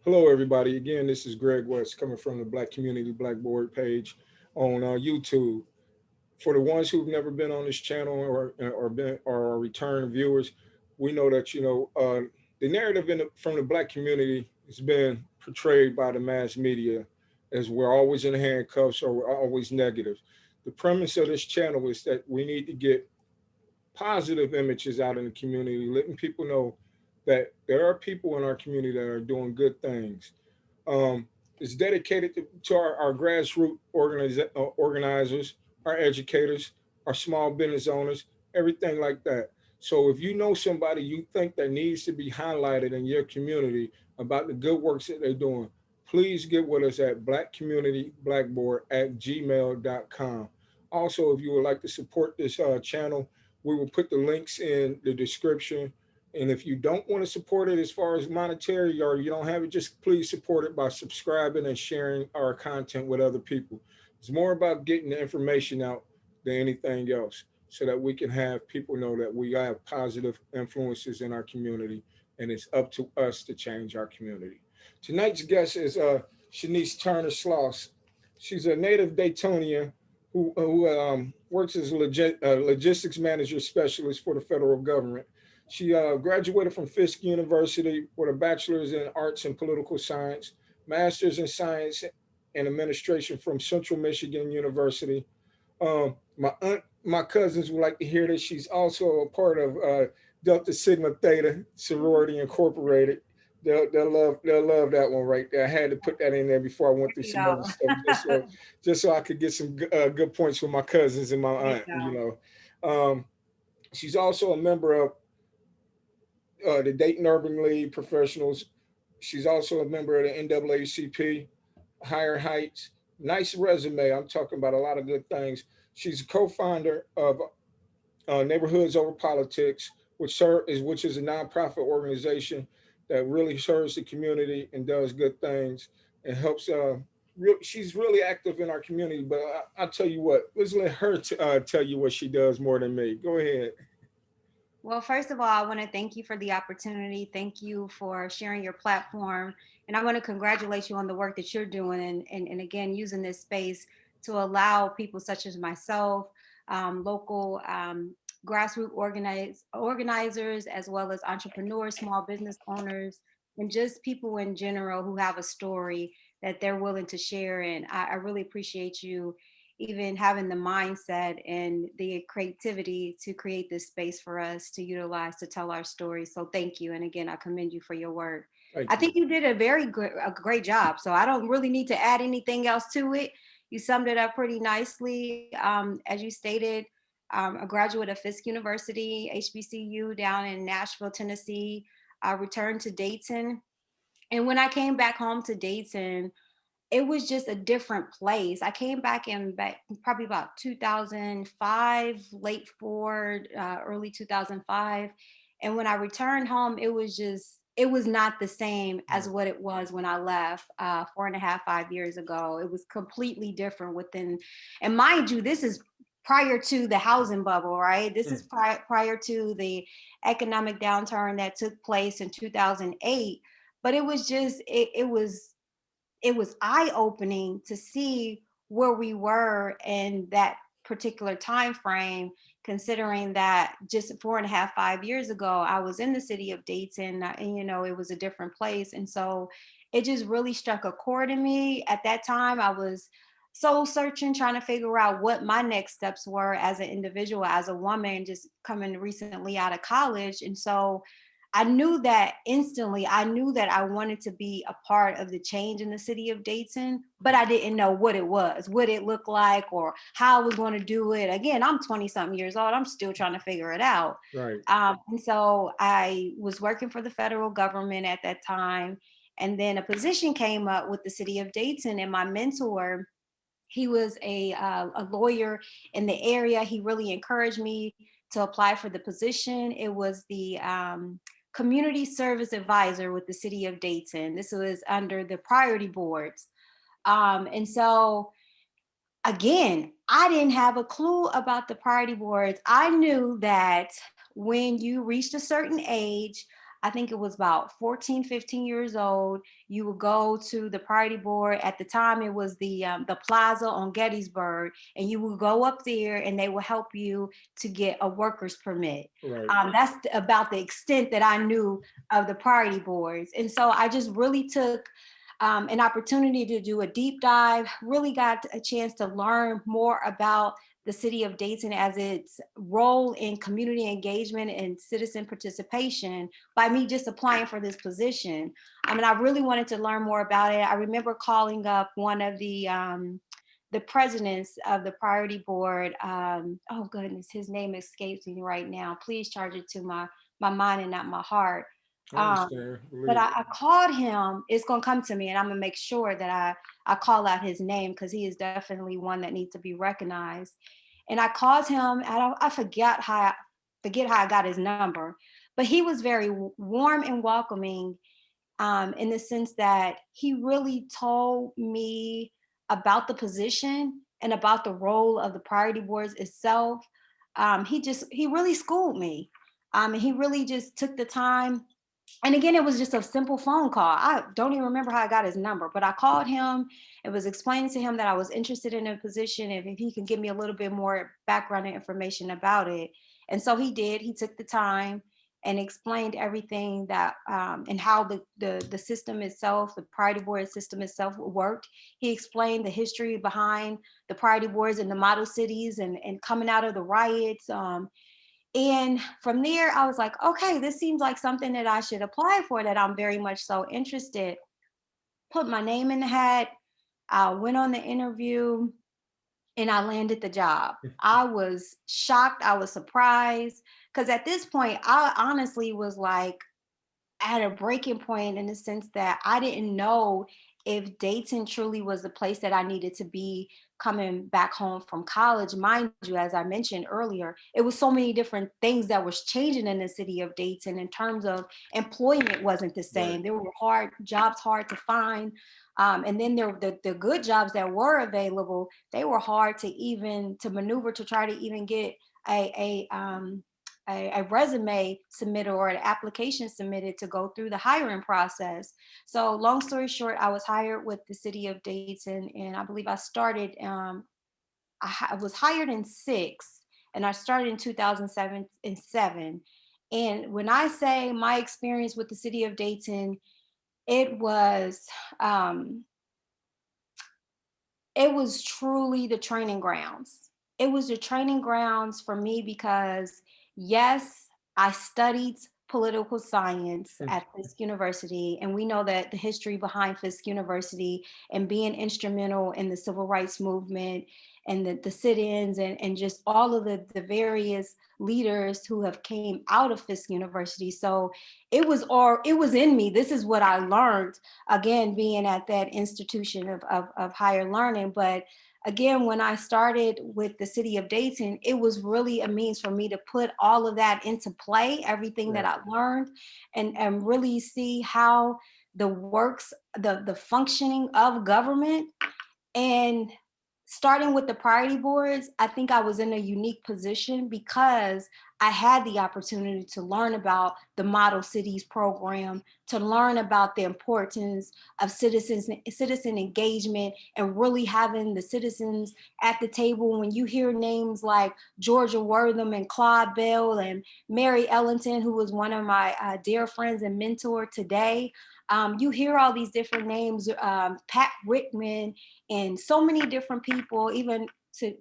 Hello, everybody. Again, this is Greg West coming from the Black Community Blackboard page on YouTube. For the ones who've never been on this channel or are return viewers, we know that the narrative from the Black community has been portrayed by the mass media as we're always in handcuffs or we're always negative. The premise of this channel is that we need to get positive images out in the community, letting people know that there are people in our community that are doing good things. um, it's dedicated to our grassroots organizers, our educators, our small business owners, everything like that. So if you know somebody you think that needs to be highlighted in your community about the good works that they're doing, please get with us at blackcommunityblackboard@gmail.com. Also, if you would like to support this channel, we will put the links in the description, and if you don't want to support it as far as monetary or you don't have it, just please support it by subscribing and sharing our content with other people. It's more about getting the information out than anything else so that we can have people know that we have positive influences in our community and it's up to us to change our community. Tonight's guest is Shenise Turner Sloss. She's a native Daytonian who works as a logistics manager specialist for the federal government. She graduated from Fisk University with a bachelor's in arts and political science, master's in science and administration from Central Michigan University. My cousins would like to hear that she's also a part of Delta Sigma Theta Sorority Incorporated. They'll love that one right there. I had to put that in there before I went through There you some other go. stuff, just so I could get some good points from my cousins and my There you aunt. go. She's also a member of the Dayton Urban League Professionals. She's also a member of the NAACP, Higher Heights. Nice resume. I'm talking about a lot of good things. She's a co-founder of Neighborhoods Over Politics, which is a nonprofit organization that really serves the community and does good things and helps. She's really active in our community. But I'll tell you what. Let's let her tell you what she does more than me. Go ahead. Well, first of all, I want to thank you for the opportunity. Thank you for sharing your platform. And I want to congratulate you on the work that you're doing and again, using this space to allow people such as myself, local grassroots organizers, as well as entrepreneurs, small business owners, and just people in general who have a story that they're willing to share. And I really appreciate you even having the mindset and the creativity to create this space for us to utilize to tell our stories. So thank you. And again, I commend you for your work. I Thank you. think you did a great job. So I don't really need to add anything else to it. You summed it up pretty nicely. As you stated, a graduate of Fisk University, HBCU down in Nashville, Tennessee. I returned to Dayton. And when I came back home to Dayton, it was just a different place. I came back probably about 2005, late Ford, early 2005. And when I returned home, it was not the same as what it was when I left 4.5, 5 years ago. It was completely different and mind you, this is prior to the housing bubble, right? This is prior to the economic downturn that took place in 2008. But it was eye-opening to see where we were in that particular time frame, considering that just 4.5, 5 years ago I was in the city of Dayton, and it was a different place. And so it just really struck a chord in me. At that time I was soul searching, trying to figure out what my next steps were as an individual, as a woman just coming recently out of college. And so I knew that instantly. I knew that I wanted to be a part of the change in the city of Dayton, but I didn't know what it was, what it looked like, or how I was going to do it. Again, I'm 20 something years old. I'm still trying to figure it out. Right. And so I was working for the federal government at that time. And then a position came up with the city of Dayton, and my mentor, he was a lawyer in the area. He really encouraged me to apply for the position. It was the community service advisor with the city of Dayton. This was under the priority boards. And so again, I didn't have a clue about the priority boards. I knew that when you reached a certain age, I think it was about 14, 15 years old. You would go to the priority board. At the time, it was the plaza on Gettysburg, and you would go up there, and they will help you to get a worker's permit. Right. That's about the extent that I knew of the priority boards, and so I just really took an opportunity to do a deep dive. Really got a chance to learn more about the city of Dayton as its role in community engagement and citizen participation by me just applying for this position. I mean, I really wanted to learn more about it. I remember calling up one of the presidents of the priority board. Oh goodness, his name escapes me right now. Please charge it to my mind and not my heart. I Um, understand. but Believe it. I called him. It's gonna come to me, and I'm gonna make sure that I call out his name because he is definitely one that needs to be recognized. And I called him. I forget how I got his number, but he was very warm and welcoming, in the sense that he really told me about the position and about the role of the priority boards itself. He really schooled me. And he really just took the time, and again, it was just a simple phone call. I don't even remember how I got his number, but I called him. It was explaining to him that I was interested in a position, if he can give me a little bit more background and information about it. And so he did. He took the time and explained everything that, and how the system itself, the priority board system itself worked. He explained the history behind the priority boards and the model cities, and coming out of the riots. And from there, I was like, okay, this seems like something that I should apply for, that I'm very much so interested. Put my name in the hat. I went on the interview and I landed the job. I was shocked. I was surprised. Because at this point, I honestly was like, at a breaking point, in the sense that I didn't know if Dayton truly was the place that I needed to be coming back home from college. Mind you, as I mentioned earlier, it was so many different things that was changing in the city of Dayton. In terms of employment, wasn't the Right. same. There were hard jobs, hard to find. And then the good jobs that were available, they were hard to even to maneuver to try to even get a resume submitted or an application submitted to go through the hiring process. So long story short, I was hired with the city of Dayton, and I believe I started. I was hired in six, and I started in 2007 and seven. And when I say my experience with the city of Dayton, it was um, it was truly the training grounds. It was the training grounds for me because, yes, I studied political science Mm. at Fisk University, and we know that the history behind Fisk University and being instrumental in the civil rights movement and the sit-ins, and just all of the various leaders who have came out of Fisk University. So it was in me. This is what I learned, again, being at that institution of higher learning. But again, when I started with the city of Dayton, it was really a means for me to put all of that into play, everything that Right. I learned, and really see how the works, the functioning of government. And starting with the priority boards, I think I was in a unique position because I had the opportunity to learn about the Model Cities program, to learn about the importance of citizen engagement, and really having the citizens at the table. When you hear names like Georgia Wortham and Claude Bell and Mary Ellington, who was one of my dear friends and mentor today, you hear all these different names, Pat Rickman, and so many different people, even to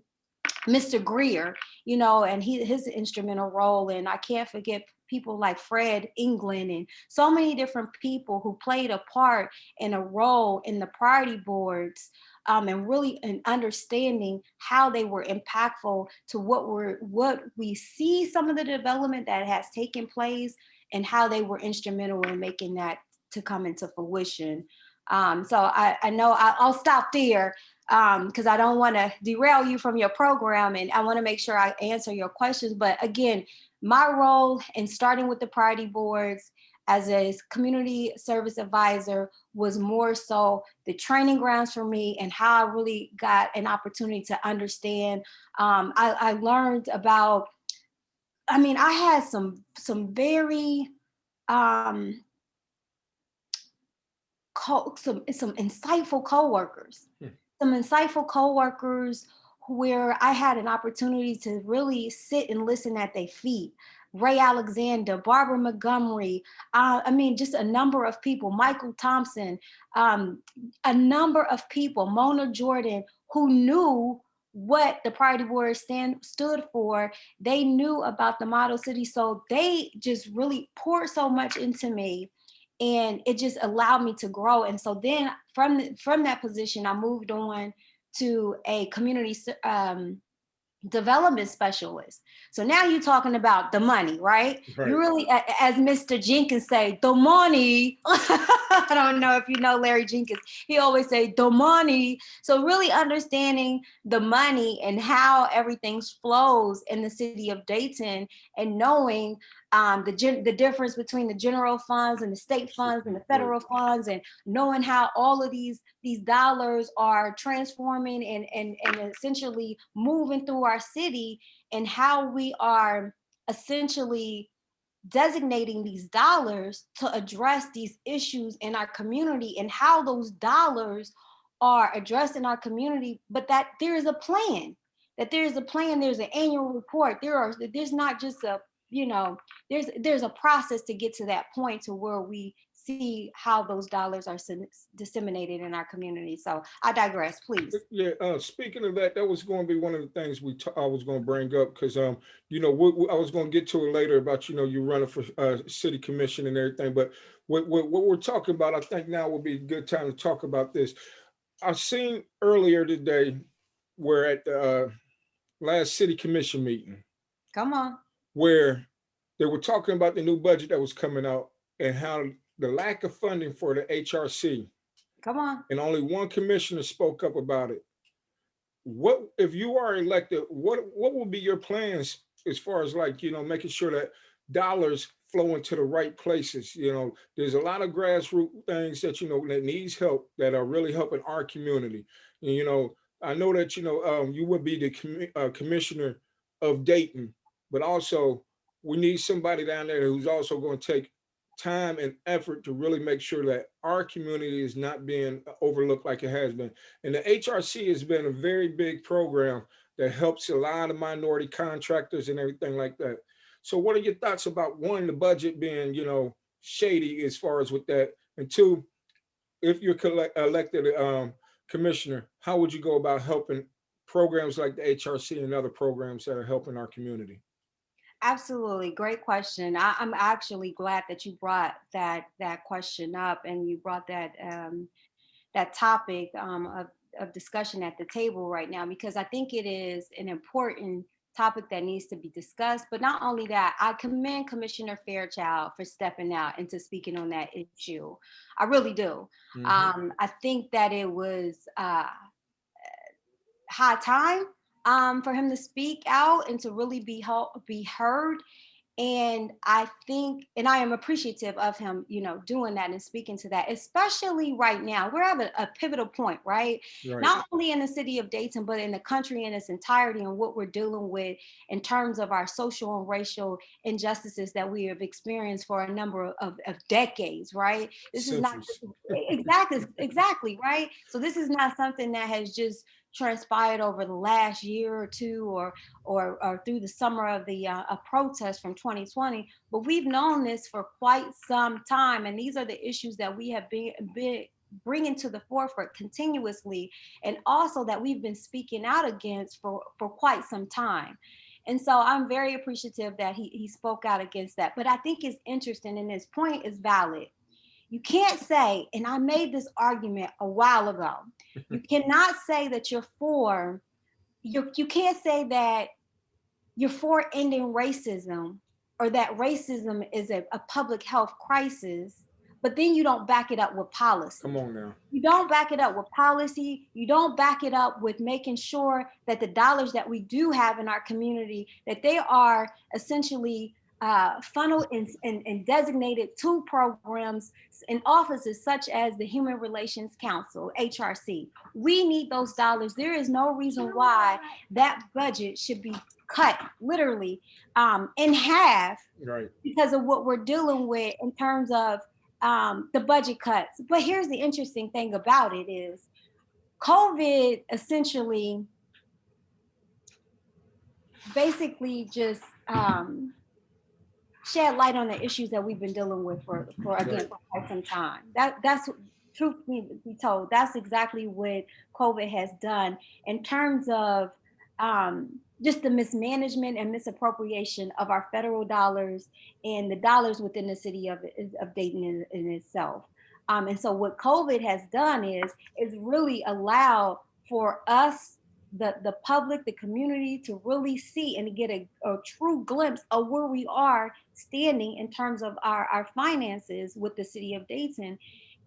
Mr. Greer, and his instrumental role. And I can't forget people like Fred England, and so many different people who played a part and a role in the priority boards, and really in understanding how they were impactful to what we see, some of the development that has taken place, and how they were instrumental in making that to come into fruition. So I know I'll stop there, because I don't want to derail you from your program, and I want to make sure I answer your questions. But again, my role in starting with the priority boards as a community service advisor was more so the training grounds for me, and how I really got an opportunity to understand. I learned about, I mean, I had some very um, some insightful coworkers, Hmm. some insightful coworkers where I had an opportunity to really sit and listen at their feet. Ray Alexander, Barbara Montgomery, I mean, just a number of people, Michael Thompson, um, a number of people, Mona Jordan, who knew what the Priority Warriors stood for. They knew about the model city. So they just really poured so much into me, and it just allowed me to grow. And so then from that position, I moved on to a community development specialist. So now you're talking about the money, right? You Right. really, as Mr. Jenkins say, the money. I don't know if you know Larry Jenkins. He always say the money. So really understanding the money and how everything flows in the city of Dayton, and knowing the difference between the general funds and the state funds and the Right. federal funds, and knowing how all of these dollars are transforming and essentially moving through our city, and how we are essentially designating these dollars to address these issues in our community, and how those dollars are addressed in our community, but that there is a plan, there's an annual report, there's not just a, you know, there's a process to get to that point to where we see how those dollars are disseminated in our community. So I digress, please. Yeah, speaking of that, that was going to be one of the things I was going to bring up because I was going to get to it later about you running for city commission and everything. But what we're talking about, I think now would be a good time to talk about this. I seen earlier today where at the last city commission meeting Come on. where they were talking about the new budget that was coming out and how the lack of funding for the HRC, Come on. and only one commissioner spoke up about it. What if you are elected, what will be your plans as far as like making sure that dollars flow into the right places? There's a lot of grassroots things that that needs help, that are really helping our community. And I know that you would be the commissioner of Dayton, but also we need somebody down there who's also going to take time and effort to really make sure that our community is not being overlooked like it has been. And the HRC has been a very big program that helps a lot of minority contractors and everything like that. So, what are your thoughts about one, the budget being, shady as far as with that, and two, if you're elected commissioner, how would you go about helping programs like the HRC and other programs that are helping our community? Absolutely, great question. I'm actually glad that you brought that question up, and you brought that topic of discussion at the table right now, because I think it is an important topic that needs to be discussed. But not only that, I commend Commissioner Fairchild for stepping out and to speaking on that issue. I really do. Hmm. I think that it was high time for him to speak out and to really be heard. And I think, and I am appreciative of him, doing that and speaking to that, especially right now. We're at a pivotal point, right? Right. Not only in the city of Dayton, but in the country in its entirety, and what we're dealing with in terms of our social and racial injustices that we have experienced for a number of decades, right? This is not Centuries. exactly, right? So this is not something that has just transpired over the last year or two, or through the summer of the protest from 2020, but we've known this for quite some time, and these are the issues that we have been bringing to the forefront continuously, and also that we've been speaking out against for quite some time. And so I'm very appreciative that he spoke out against that. But I think it's interesting, and his point is valid. You can't say, and I made this argument a while ago, you cannot say that you can't say that you're for ending racism, or that racism is a public health crisis, but then you don't back it up with Come policy. on now. You don't back it up with policy. You don't back it up with making sure that the dollars that we do have in our community, that they are essentially funneled and designated to programs and offices such as the Human Relations Council, HRC. We need those dollars. There is no reason why that budget should be cut literally in half Right. because of what we're dealing with in terms of the budget cuts. But here's the interesting thing about it is COVID essentially basically just shed light on the issues that we've been dealing with for again Right. for quite some time. That's truth be told, that's exactly what COVID has done in terms of just the mismanagement and misappropriation of our federal dollars and the dollars within the city of Dayton in itself. And so what COVID has done is really allowed for us the public, the community to really see and get a true glimpse of where we are standing in terms of our finances with the city of Dayton.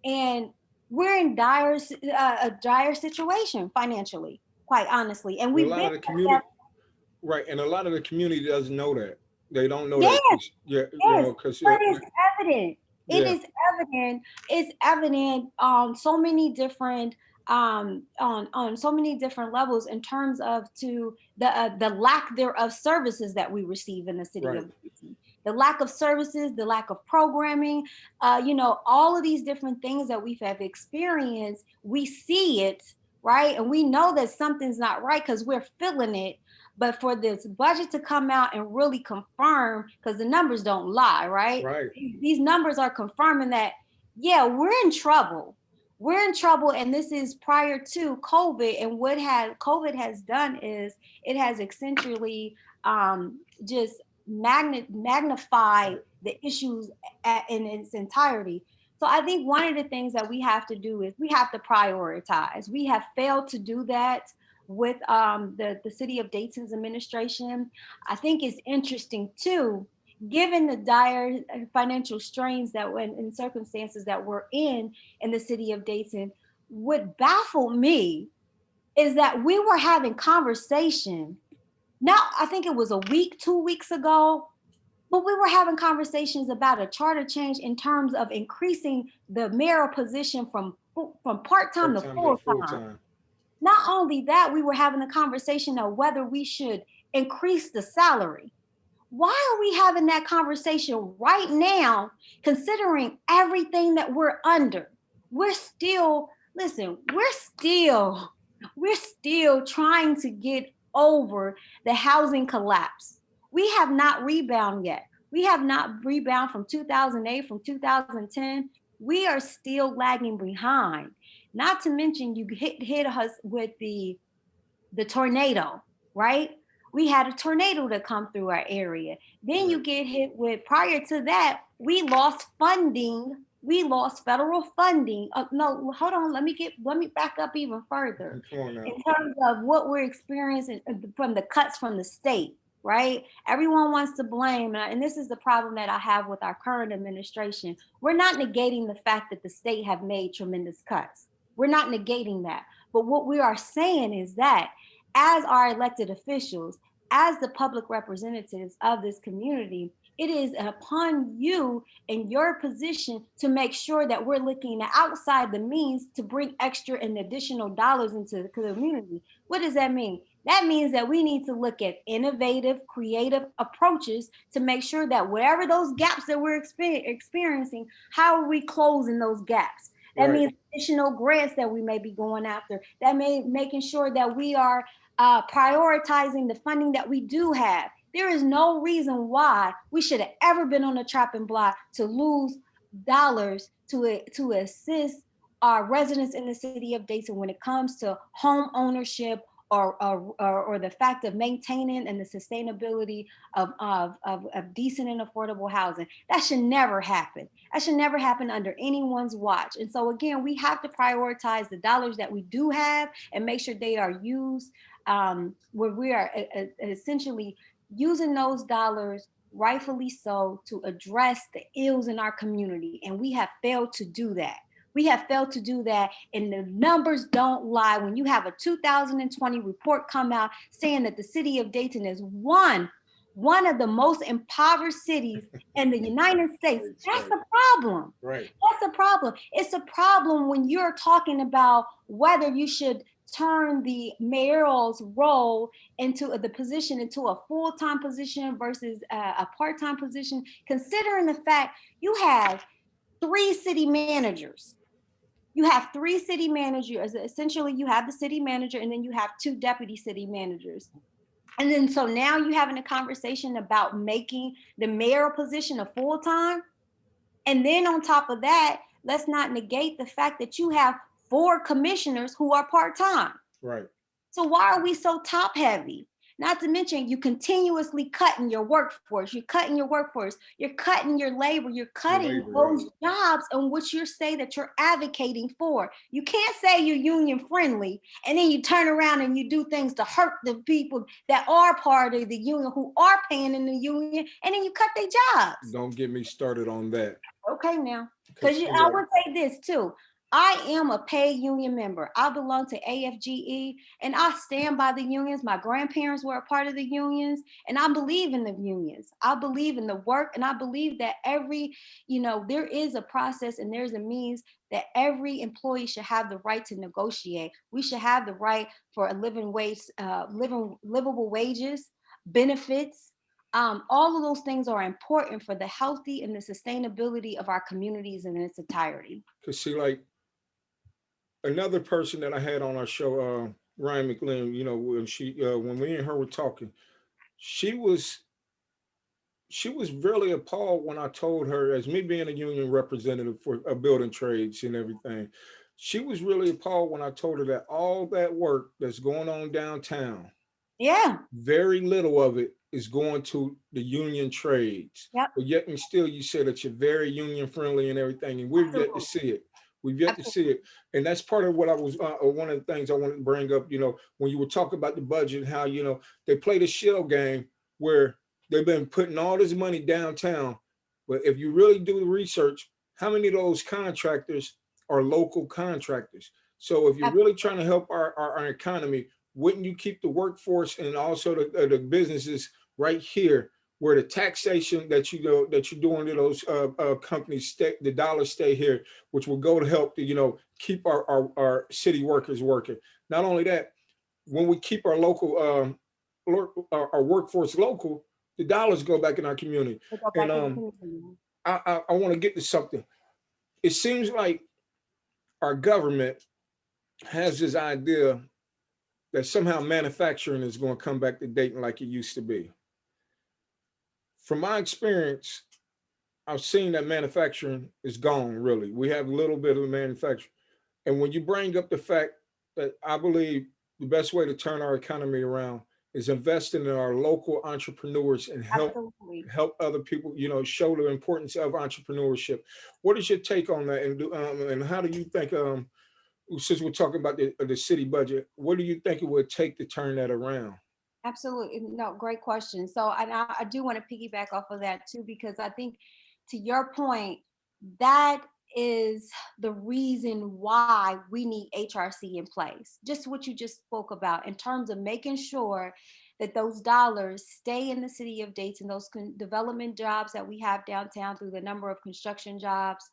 And we're in a dire situation financially, quite honestly. And And a we've lot been of the like that. community, right, and a lot of the community doesn't know that. They don't know that. Yes, 'Cause, yeah, yes, because but it's evident. It yeah, is evident. It's evident on so many different on so many different levels in terms of to the lack thereof services that we receive in the city right, of Dayton. The lack of services, the lack of programming, all of these different things that we've have experienced, we see it, right? And we know that something's not right because we're feeling it. But for this budget to come out and really confirm, because the numbers don't lie, right? right, These numbers are confirming that, yeah, we're in trouble. We're in trouble, and this is prior to COVID. And what COVID has done is it has essentially just magnified the issues in its entirety. So I think one of the things that we have to do is we have to prioritize. We have failed to do that with the city of Dayton's administration. I think it's interesting too, given the dire financial strains that when in circumstances that we're in the city of Dayton, what baffled me is that we were having conversation. Now, I think it was a week, 2 weeks ago, but we were having conversations about a charter change in terms of increasing the mayoral position from part-time part to time to full full-time. time. Not only that, we were having a conversation of whether we should increase the salary. Why are we having that conversation right now, considering everything that we're under? We're still, listen, we're still trying to get over the housing collapse. We have not rebound yet. We have not rebound from 2008, from 2010. We are still lagging behind. Not to mention you hit us with the tornado, right? We had a tornado to come through our area. Then Right. you get hit with, prior to that, we lost funding. We lost federal funding. No, hold on. Let me back up even further Come on now. in terms of what we're experiencing from the cuts from the state, right? Everyone wants to blame, and this is the problem that I have with our current administration. We're not negating the fact that the state have made tremendous cuts. We're not negating that. But what we are saying is that as our elected officials, as the public representatives of this community, it is upon you in your position to make sure that we're looking outside the means to bring extra and additional dollars into the community. What does that mean? That means that we need to look at innovative, creative approaches to make sure that whatever those gaps that we're experiencing, how are we closing those gaps? That Right. means additional grants that we may be going after. That may making sure that we are prioritizing the funding that we do have. There is no reason why we should have ever been on the chopping block to lose dollars to assist our residents in the city of Dayton when it comes to home ownership or the fact of maintaining and the sustainability of decent and affordable housing. That should never happen. That should never happen under anyone's watch. And so again, we have to prioritize the dollars that we do have and make sure they are used where we are essentially using those dollars rightfully so to address the ills in our community. And we have failed to do that. We have failed to do that, and the numbers don't lie. When you have a 2020 report come out saying that the city of Dayton is one of the most impoverished cities in the United States, that's Right. the problem. Right. That's a problem. It's a problem when you're talking about whether you should turn the mayoral's role into the position into a full-time position versus a part-time position, considering the fact you have three city managers. You have three city managers. Essentially, you have the city manager, and then you have two deputy city managers. And then so now you're having a conversation about making the mayor position a full-time. And then on top of that, let's not negate the fact that you have four commissioners who are part-time. Right. So why are we so top heavy? Not to mention you continuously cutting your workforce. You're cutting your workforce. You're cutting your labor. You're Your cutting labor, right. those jobs on which you say that you're advocating for. You can't say you're union friendly and then you turn around and you do things to hurt the people that are part of the union, who are paying in the union, and then you cut their jobs. Don't get me started on that. Okay, now, Cause because see, I like, would say this too. I am a paid union member. I belong to AFGE and I stand by the unions. My grandparents were a part of the unions and I believe in the unions. I believe in the work and I believe that there is a process and there's a means that every employee should have the right to negotiate. We should have the right for a living wage, livable wages, benefits. All of those things are important for the healthy and the sustainability of our communities in its entirety. cause see, like another person that I had on our show, Ryan McLean. When we and her were talking, she was she was really appalled when I told her, as me being a union representative for building trades and everything, she was really appalled when I told her that all that work that's going on downtown, Yeah. very little of it is going to the union trades. Yep. But yet and still, you say that you're very union friendly and everything, and we've yet to Absolutely. see it. We've yet to see Absolutely. it, and that's part of what I was. One of the things I wanted to bring up. When you were talking about the budget, how they play the shell game where they've been putting all this money downtown, but if you really do the research, how many of those contractors are local contractors? So if you're really trying to help our economy, wouldn't you keep the workforce and also the businesses right here where the taxation that you're doing to those companies the dollars stay here, which will go to help to keep our city workers working. Not only that, when we keep our local our workforce local, the dollars go back in our community. They go And back in the community. I want to get to something. It seems like our government has this idea that somehow manufacturing is going to come back to Dayton like it used to be. From my experience, I've seen that manufacturing is gone, really. We have a little bit of manufacturing. And when you bring up the fact that I believe the best way to turn our economy around is investing in our local entrepreneurs and Absolutely. help other people, show the importance of entrepreneurship. What is your take on that? And how do you think, since we're talking about the city budget, what do you think it would take to turn that around? Absolutely. No, great question. So, and I do want to piggyback off of that too, because I think to your point, that is the reason why we need HRC in place. Just what you just spoke about in terms of making sure that those dollars stay in the city of Dayton, those development jobs that we have downtown through the number of construction jobs,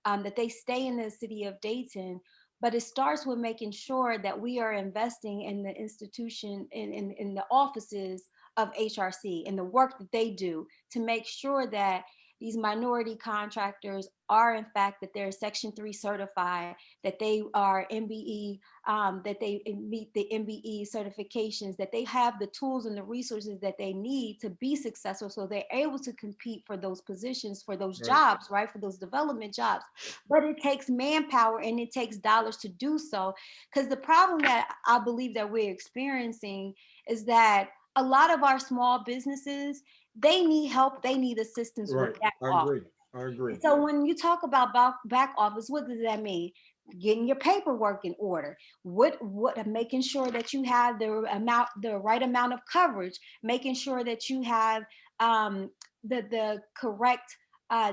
that they stay in the city of Dayton. But it starts with making sure that we are investing in the institution, in the offices of HRC and the work that they do to make sure that these minority contractors are in fact that they're section 3 certified, that they are MBE, that they meet the MBE certifications, that they have the tools and the resources that they need to be successful, so they're able to compete for those positions, for those Right. jobs, right, for those development jobs. But it takes manpower and it takes dollars to do so, because the problem that I believe that we're experiencing is that a lot of our small businesses, they need help, they need assistance Right. with back I office. agree. I agree. So when you talk about back office, what does that mean? Getting your paperwork in order. What making sure that you have the right amount of coverage, making sure that you have the correct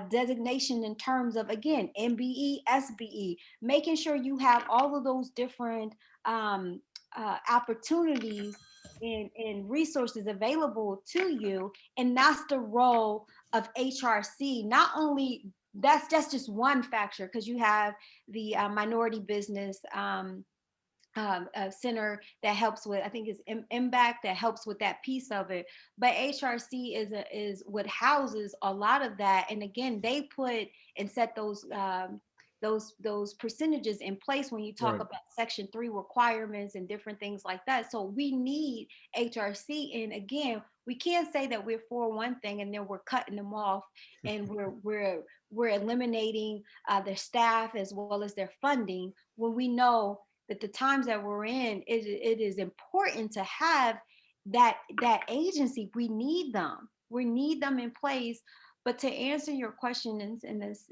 designation in terms of, again, MBE, SBE, making sure you have all of those different opportunities and resources available to you. And that's the role of HRC. Not only that's just one factor, because you have the minority business center that helps with, I think it's MBAC that helps with that piece of it. But HRC is what houses a lot of that. And again, they put and set those percentages in place when you talk Right. about Section 3 requirements and different things like that. So we need HRC. And again, we can't say that we're for one thing and then we're cutting them off and we're eliminating their staff as well as their funding, when we know that the times that we're in, it is important to have that agency. We need them. We need them in place. But to answer your question in this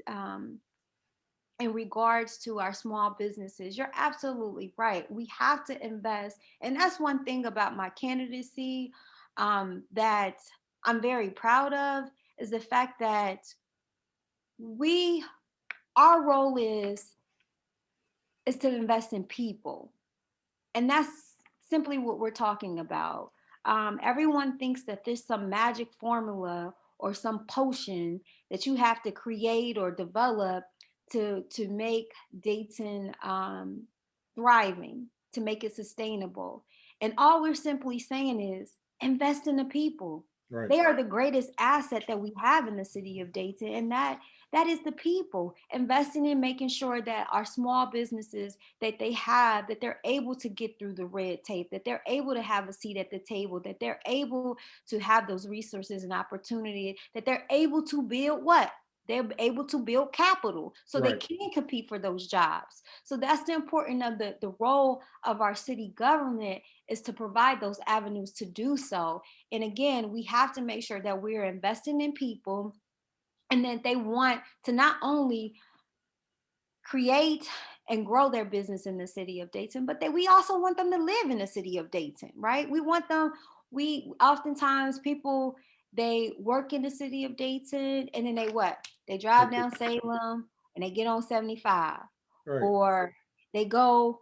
in regards to our small businesses, you're absolutely right. We have to invest, and that's one thing about my candidacy that I'm very proud of, is the fact that we our role is to invest in people. And that's simply what we're talking about. Everyone thinks that there's some magic formula or some potion that you have to create or develop to make Dayton thriving, to make it sustainable. And all we're simply saying is invest in the people. Right. They are the greatest asset that we have in the city of Dayton, and that is the people. Investing in making sure that our small businesses, that they have, that they're able to get through the red tape, that they're able to have a seat at the table, that they're able to have those resources and opportunity, that they're able to build what? They're able to build capital so they Right. can compete for those jobs. So that's the important of the role of our city government, is to provide those avenues to do so. And again, we have to make sure that we're investing in people, and that they want to not only create and grow their business in the city of Dayton, but that we also want them to live in the city of Dayton, right? We want them, we oftentimes people, they work in the city of Dayton and then they what? They drive Okay. down Salem and they get on 75, Right. or they go,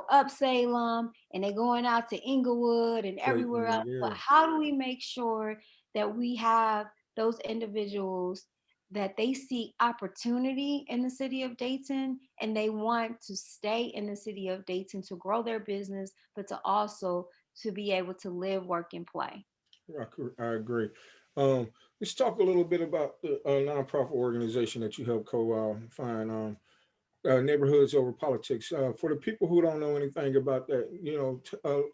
up Salem and they going out to Inglewood and everywhere Clayton. else. But Yeah. how do we make sure that we have those individuals, that they see opportunity in the city of Dayton and they want to stay in the city of Dayton to grow their business, but to also to be able to live, work, and play? I agree. Um, let's talk a little bit about the nonprofit organization that you help find. Neighborhoods over politics. For the people who don't know anything about that,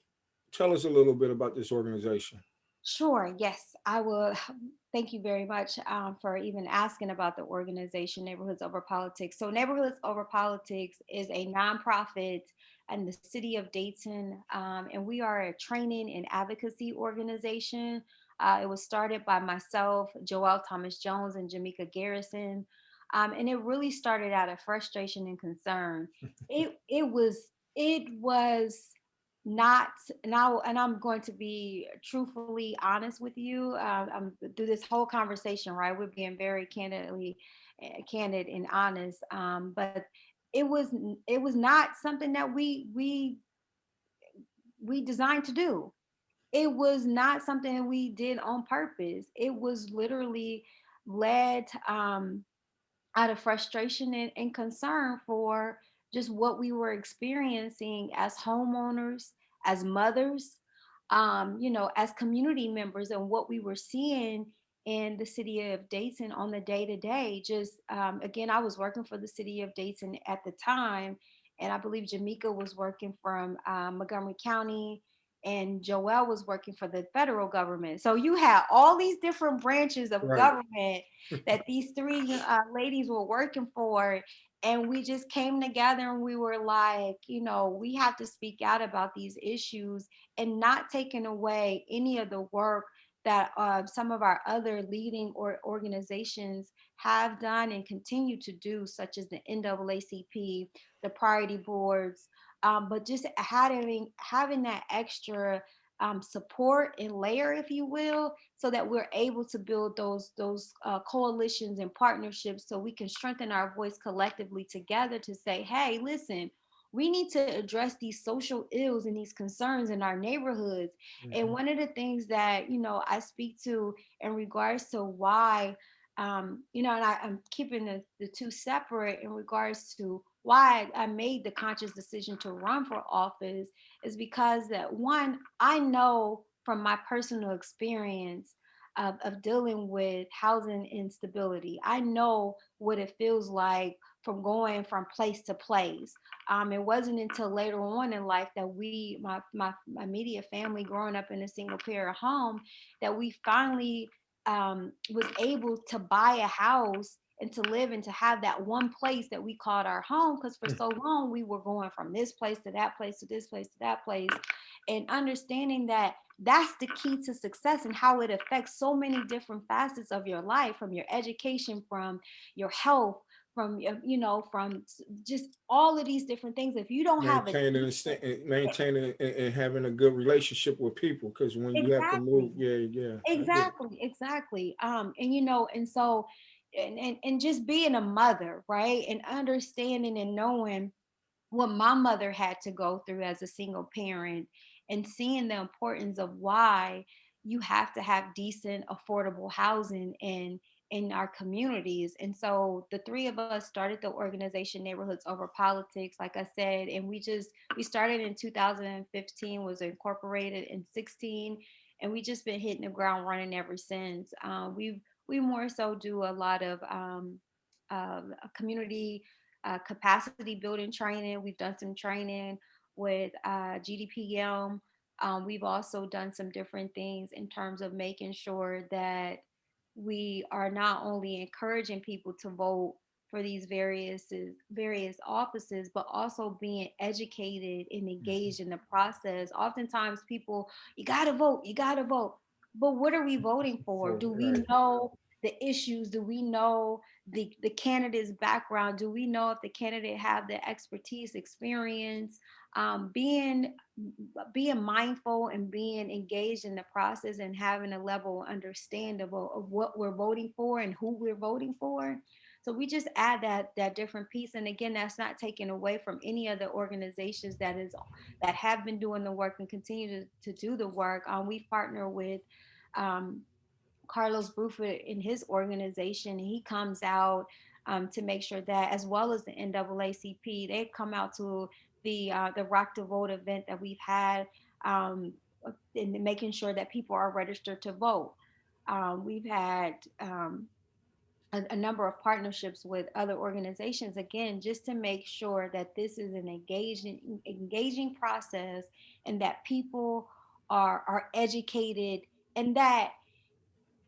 tell us a little bit about this organization. Sure, yes, I will. Thank you very much for even asking about the organization Neighborhoods Over Politics. So, Neighborhoods Over Politics is a nonprofit in the city of Dayton, and we are a training and advocacy organization. It was started by myself, Joelle Thomas Jones, and Jamaica Garrison, and it really started out of frustration and concern. It was not, and I'm going to be truthfully honest with you. Through this whole conversation, right, we're being very candid and honest, but it was not something that we designed to do. It was not something that we did on purpose. It was literally led out of frustration and concern for just what we were experiencing as homeowners, as mothers, as community members, and what we were seeing in the city of Dayton on the day to day. Just again, I was working for the city of Dayton at the time, and I believe Jamaica was working from Montgomery County, and Joelle was working for the federal government. So you had all these different branches of Right. government that these three ladies were working for. And we just came together and we were like, we have to speak out about these issues, and not taking away any of the work that some of our other leading organizations have done and continue to do, such as the NAACP, the priority boards, but just having that extra support and layer, if you will, so that we're able to build those coalitions and partnerships, so we can strengthen our voice collectively together to say, hey, listen, we need to address these social ills and these concerns in our neighborhoods. And Hmm. one of the things that I speak to in regards to why, and I'm keeping the two separate in regards to why I made the conscious decision to run for office is because that one, I know from my personal experience of dealing with housing instability. I know what it feels like from going from place to place. It wasn't until later on in life that my immediate family, growing up in a single parent home, that we finally was able to buy a house and to live and to have that one place that we called our home. Because for so long we were going from this place to that place to this place to that place, and understanding that that's the key to success and how it affects so many different facets of your life, from your education, from your health, from from just all of these different things. If you don't have a maintaining maintaining and having a good relationship with people, because when you have to move, exactly. yeah, yeah, I get it. Exactly, exactly. And and so and just being a mother, right? And understanding and knowing what my mother had to go through as a single parent, and seeing the importance of why you have to have decent affordable housing in our communities. And so the three of us started the organization Neighborhoods Over Politics, like I said, and we started in 2015, was incorporated in 16, and we just been hitting the ground running ever since. We more so do a lot of community capacity building training. We've done some training with GDPM. We've also done some different things in terms of making sure that we are not only encouraging people to vote for these various offices, but also being educated and engaged in the process. Oftentimes, people, you gotta vote, you gotta vote. But what are we voting for? For Do we right. know the issues? Do we know the candidate's background? Do we know if the candidate have the expertise, experience? Being mindful and being engaged in the process, and having a level of understanding of what we're voting for and who we're voting for. So we just add that different piece. And again, that's not taken away from any other organizations that have been doing the work and continue to do the work. We partner with um, Carlos Bruford in his organization, and he comes out to make sure that, as well as the NAACP, they come out to the Rock to Vote event that we've had, um, and making sure that people are registered to vote. We've had a number of partnerships with other organizations, again, just to make sure that this is an engaging process, and that people are educated, and that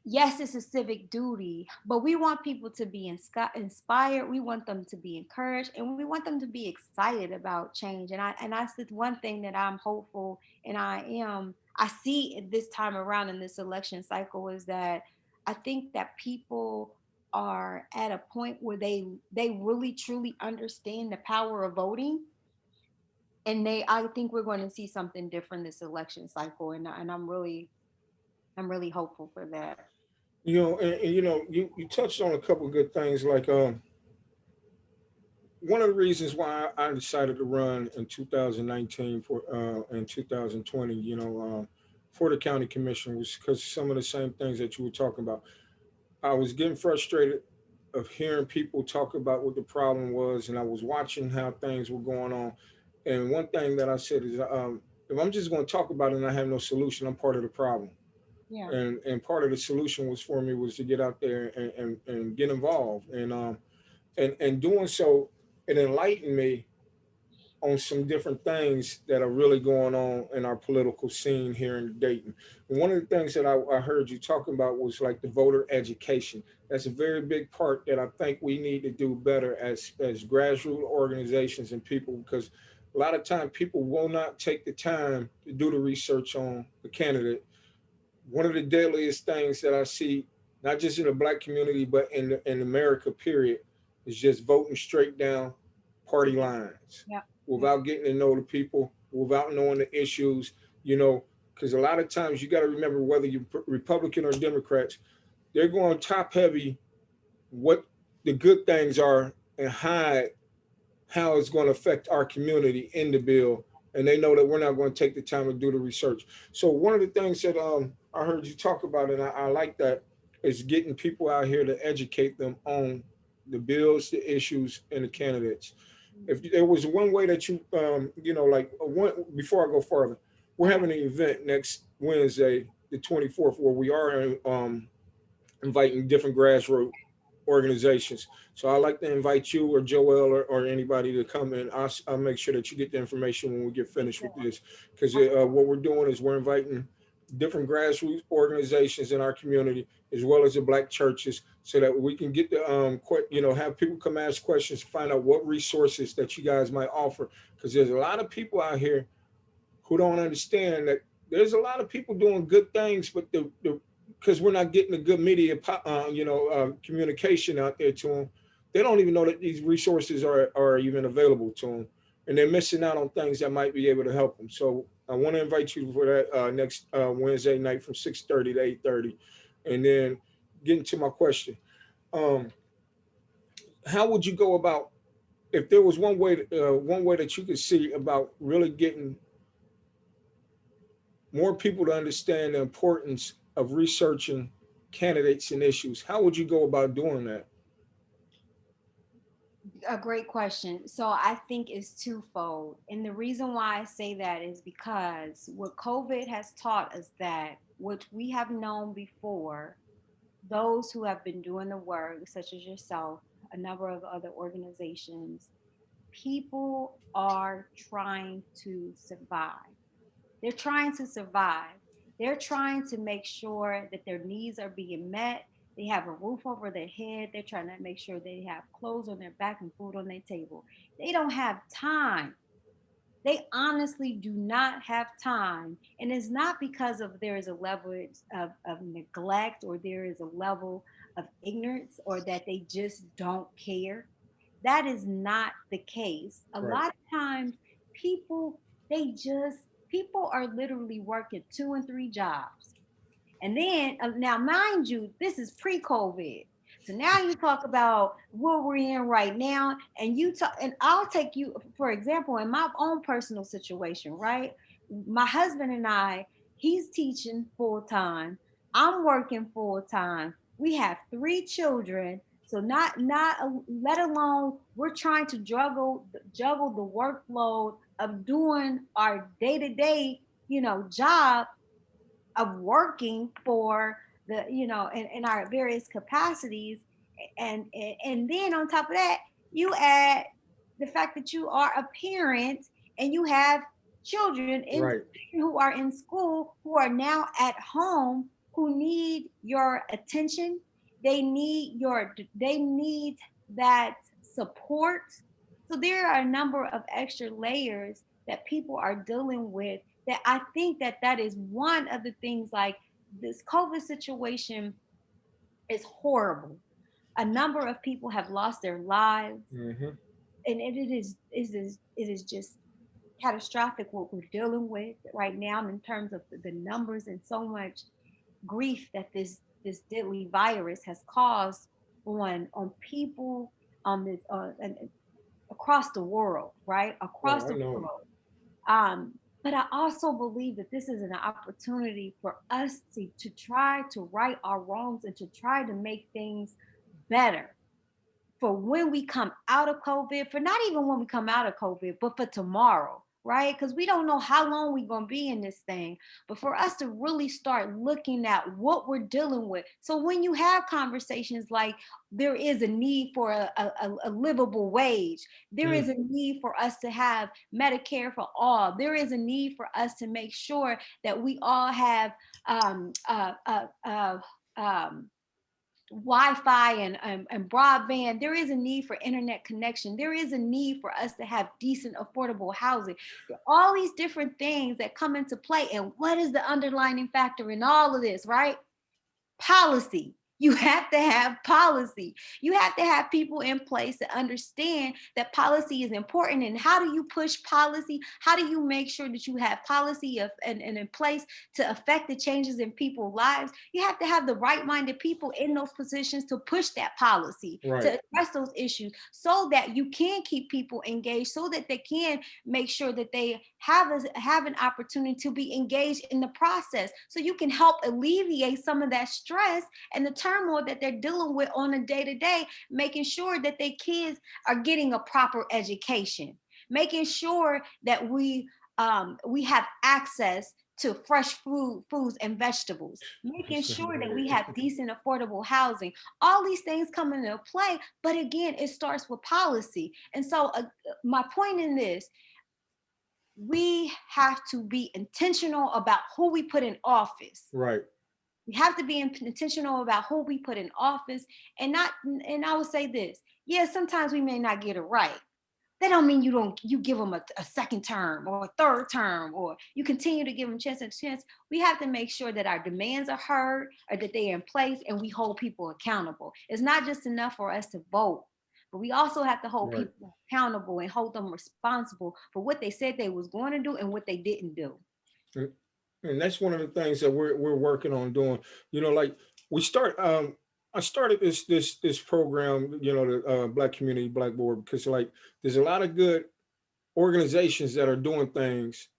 yes, it's a civic duty, but we want people to be inspired. We want them to be encouraged, and we want them to be excited about change. And that's the one thing that I'm hopeful, and I see this time around in this election cycle, is that I think that people are at a point where they really truly understand the power of voting, and I think we're going to see something different this election cycle, and I'm really hopeful for that. And you touched on a couple of good things, like one of the reasons why I decided to run in 2019 for in 2020, for the county commission, was because some of the same things that you were talking about. I was getting frustrated of hearing people talk about what the problem was, and I was watching how things were going on. And one thing that I said is, if I'm just going to talk about it and I have no solution, I'm part of the problem. Yeah. And part of the solution was for me was to get out there and get involved, and doing so, it enlightened me on some different things that are really going on in our political scene here in Dayton. And one of the things that I heard you talking about was like the voter education. That's a very big part that I think we need to do better as grassroots organizations and people, because a lot of time people will not take the time to do the research on the candidate. One of the deadliest things that I see, not just in the black community, but in America, period, is just voting straight down party lines Yeah. Yeah. without getting to know the people, without knowing the issues, you know, because a lot of times you got to remember, whether you're Republican or Democrats, they're going top heavy what the good things are and hide how it's going to affect our community in the bill, and they know that we're not going to take the time to do the research. So one of the things that I heard you talk about, and I like that, is getting people out here to educate them on the bills, the issues, and the candidates. If there was one way that you, like one before I go further, we're Okay. having an event next Wednesday, the 24th, where we are inviting different grassroots organizations. So I like to invite you or Joel or anybody to come in. I'll make sure that you get the information when we get For finished with sure. this, because For sure. what we're doing is we're inviting different grassroots organizations in our community as well as the black churches, so that we can get the have people come ask questions, find out what resources that you guys might offer, because there's a lot of people out here who don't understand that there's a lot of people doing good things, but the because we're not getting the good media, communication out there to them, they don't even know that these resources are even available to them, and they're missing out on things that might be able to help them. So I want to invite you for that next Wednesday night from 6:30 to 8:30, and then getting to my question, um, how would you go about if there was one way that you could see about really getting more people to understand the importance of researching candidates and issues? How would you go about doing that? A great question. So I think it's twofold. And the reason why I say that is because what COVID has taught us that, which we have known before, those who have been doing the work, such as yourself, a number of other organizations, people are trying to survive. They're trying to survive. They're trying to make sure that their needs are being met. They have a roof over their head. They're trying to make sure they have clothes on their back and food on their table. They don't have time. They honestly do not have time. And it's not because of there is a level of neglect, or there is a level of ignorance, or that they just don't care. That is not the case. A Right. lot of times people, they just, people are literally working two and three jobs. And then now, mind you, this is pre-COVID. So now you talk about what we're in right now, and you talk, and I'll take you for example in my own personal situation. Right, my husband and I, he's teaching full time. I'm working full time. We have three children. So let alone we're trying to juggle the workload of doing our day to day, job of working for the, in our various capacities. And then on top of that, you add the fact that you are a parent and you have children Right. who are in school, who are now at home, who need your attention. They need that support. So there are a number of extra layers that people are dealing with, that I think that that is one of the things. Like, this COVID situation is horrible. A number of people have lost their lives, Mm-hmm. and it is just catastrophic what we're dealing with right now in terms of the numbers, and so much grief that this deadly virus has caused on people, on this and across the world, right? Across Oh, I the know. world. Um, but I also believe that this is an opportunity for us to try to right our wrongs and to try to make things better for when we come out of COVID, for not even when we come out of COVID, but for tomorrow, right? Because we don't know how long we're going to be in this thing. But for us to really start looking at what we're dealing with. So when you have conversations like, there is a need for a livable wage, there Mm. is a need for us to have Medicare for all, there is a need for us to make sure that we all have um, uh, uh, uh, um, Wi-Fi and broadband. There is a need for internet connection. There is a need for us to have decent, affordable housing. All these different things that come into play. And what is the underlining factor in all of this, right? Policy. You have to have policy. You have to have people in place to understand that policy is important. And how do you push policy? How do you make sure that you have policy and in place to affect the changes in people's lives? You have to have the right-minded people in those positions to push that policy, to Right. address those issues, so that you can keep people engaged, so that they can make sure that they have an opportunity to be engaged in the process, so you can help alleviate some of that stress and the turmoil that they're dealing with on a day-to-day, making sure that their kids are getting a proper education, making sure that we have access to fresh foods and vegetables, making sure that we have decent, affordable housing. All these things come into play, but again, it starts with policy. And so, my point in this, we have to be intentional about who we put in office. Right. We have to be intentional about who we put in office, and not. And I would say this: yeah, sometimes we may not get it right. That don't mean you give them a second term or a third term, or you continue to give them chance and chance. We have to make sure that our demands are heard, or that they're in place, and we hold people accountable. It's not just enough for us to vote, but we also have to hold Right. people accountable and hold them responsible for what they said they was going to do and what they didn't do. And and that's one of the things that we're working on doing. Like we start. I started this program. The Black Community Blackboard, because like there's a lot of good organizations that are doing things,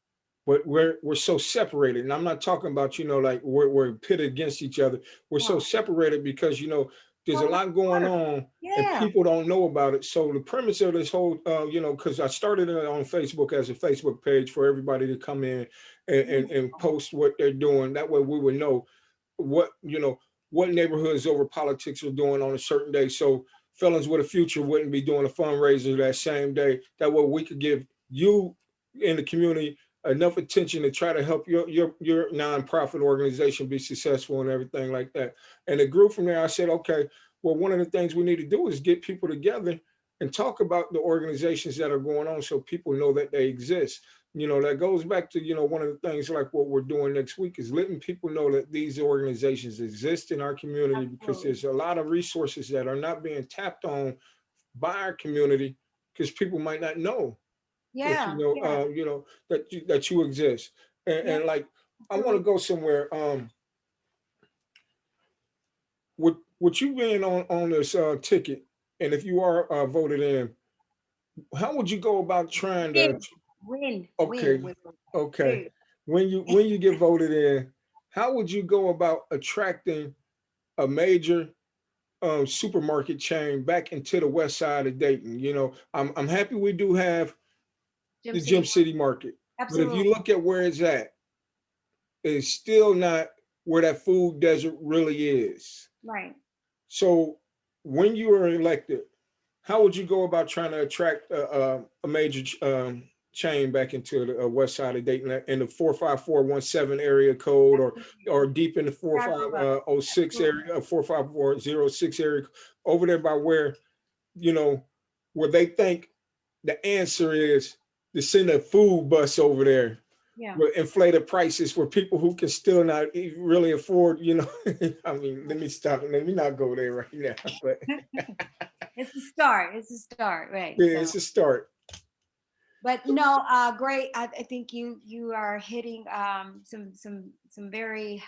but we're so separated. And I'm not talking about like we're pitted against each other. We're so No. separated because there's a Well, lot going on and yeah. people don't know about it. So the premise of this whole because I started it on Facebook as a Facebook page for everybody to come in and post what they're doing. That way we would know what what neighborhoods over politics are doing on a certain day. So Felons with a Future wouldn't be doing a fundraiser that same day. That way we could give you in the community enough attention to try to help your nonprofit organization be successful and everything like that. And it grew from there. I said, okay, well, one of the things we need to do is get people together and talk about the organizations that are going on so people know that they exist. That goes back to one of the things like what we're doing next week is letting people know that these organizations exist in our community, because Absolutely. there's a lot of resources that are not being tapped on by our community because people might not know that Yeah. Yeah. that you exist. Yeah. And like I want to Absolutely. go somewhere. With you being on this ticket, and if you are voted in, how would you go about trying to? Win, win, Okay, win, win. okay. Period. When you get voted in, how would you go about attracting a major supermarket chain back into the west side of Dayton? I'm happy we do have Gym the Gym City. City Market, but if you Absolutely. look at where it's still not where that food desert really is. Right. So when you are elected, how would you go about trying to attract a major chain back into the west side of Dayton in the 45417 area code, or deep in the Absolutely. Right. 4506 Absolutely. area, 45406 area, over there by you know, where they think the answer is to send a food bus over there Yeah. with inflated prices for people who can still not really afford. I mean, let me stop. Let me not go there right now. But It's a start. It's a start. Right. yeah, So, it's a start. but no, great. I think you are hitting some very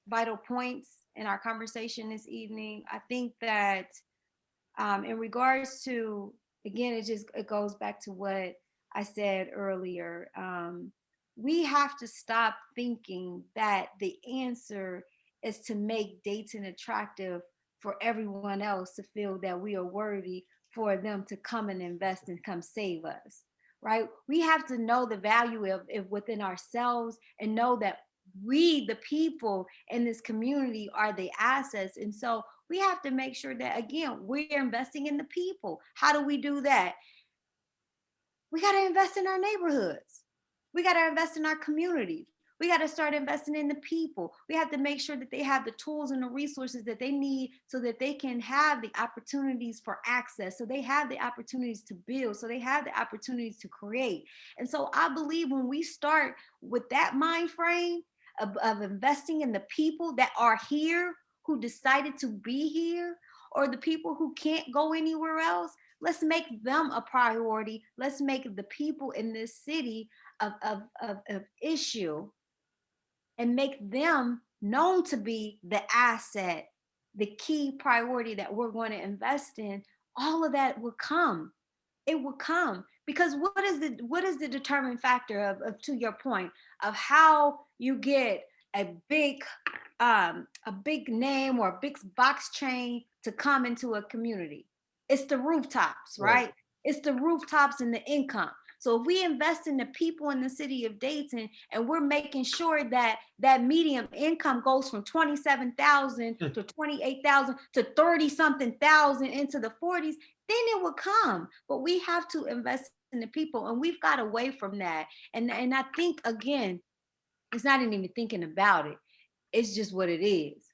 vital points in our conversation this evening. I think that in regards to, again, it goes back to what I said earlier. We have to stop thinking that the answer is to make Dayton attractive for everyone else to feel that we are worthy for them to come and invest and come save us. Right? We have to know the value of it within ourselves and know that we, the people in this community, are the assets. And so we have to make sure that, again, we're investing in the people. How do we do that? We got to invest in our neighborhoods. We got to invest in our communities. We got to start investing in the people. We have to make sure that they have the tools and the resources that they need so that they can have the opportunities for access, so they have the opportunities to build, so they have the opportunities to create. And so I believe when we start with that mind frame of investing in the people that are here, who decided to be here, or the people who can't go anywhere else, let's make them a priority. Let's make the people in this city of issue, and make them known to be the asset, the key priority that we're going to invest in. All of that will come. It will come, because what is the determining factor of, to your point, of how you get a big a big name or a big box chain to come into a community. It's the rooftops, Right. right? It's the rooftops and the income. So if we invest in the people in the city of Dayton and we're making sure that that medium income goes from 27,000 Hmm. to 28,000 to 30 something thousand into the 40s, then it will come. But we have to invest in the people and we've got away from that. And I think again, it's not even thinking about it. It's just what it is.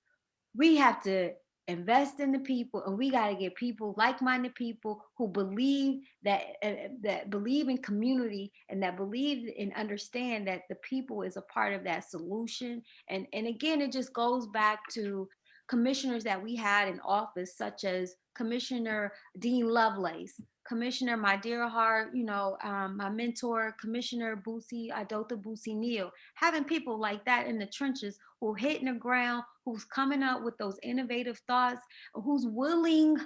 We have to invest in the people, and we got to get people, like-minded people who believe that believe in community and that believe and understand that the people is a part of that solution. And again, it just goes back to commissioners that we had in office, such as Commissioner Dean Lovelace, Commissioner, my dear heart, my mentor, Commissioner Boosie, Adota Boosie Neal, having people like that in the trenches who are hitting the ground, who's coming up with those innovative thoughts, who's willing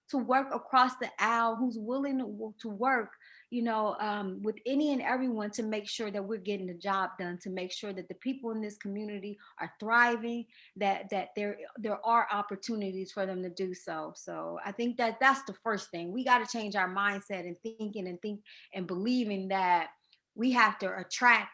to work across the aisle, who's willing to work, with any and everyone to make sure that we're getting the job done, to make sure that the people in this community are thriving, that there are opportunities for them to do so. So I think that that's the first thing. We got to change our mindset and think and believing that we have to attract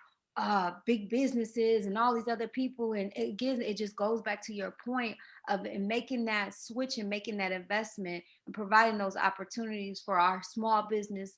big businesses and all these other people. And again, it just goes back to your point of making that switch and making that investment and providing those opportunities for our small business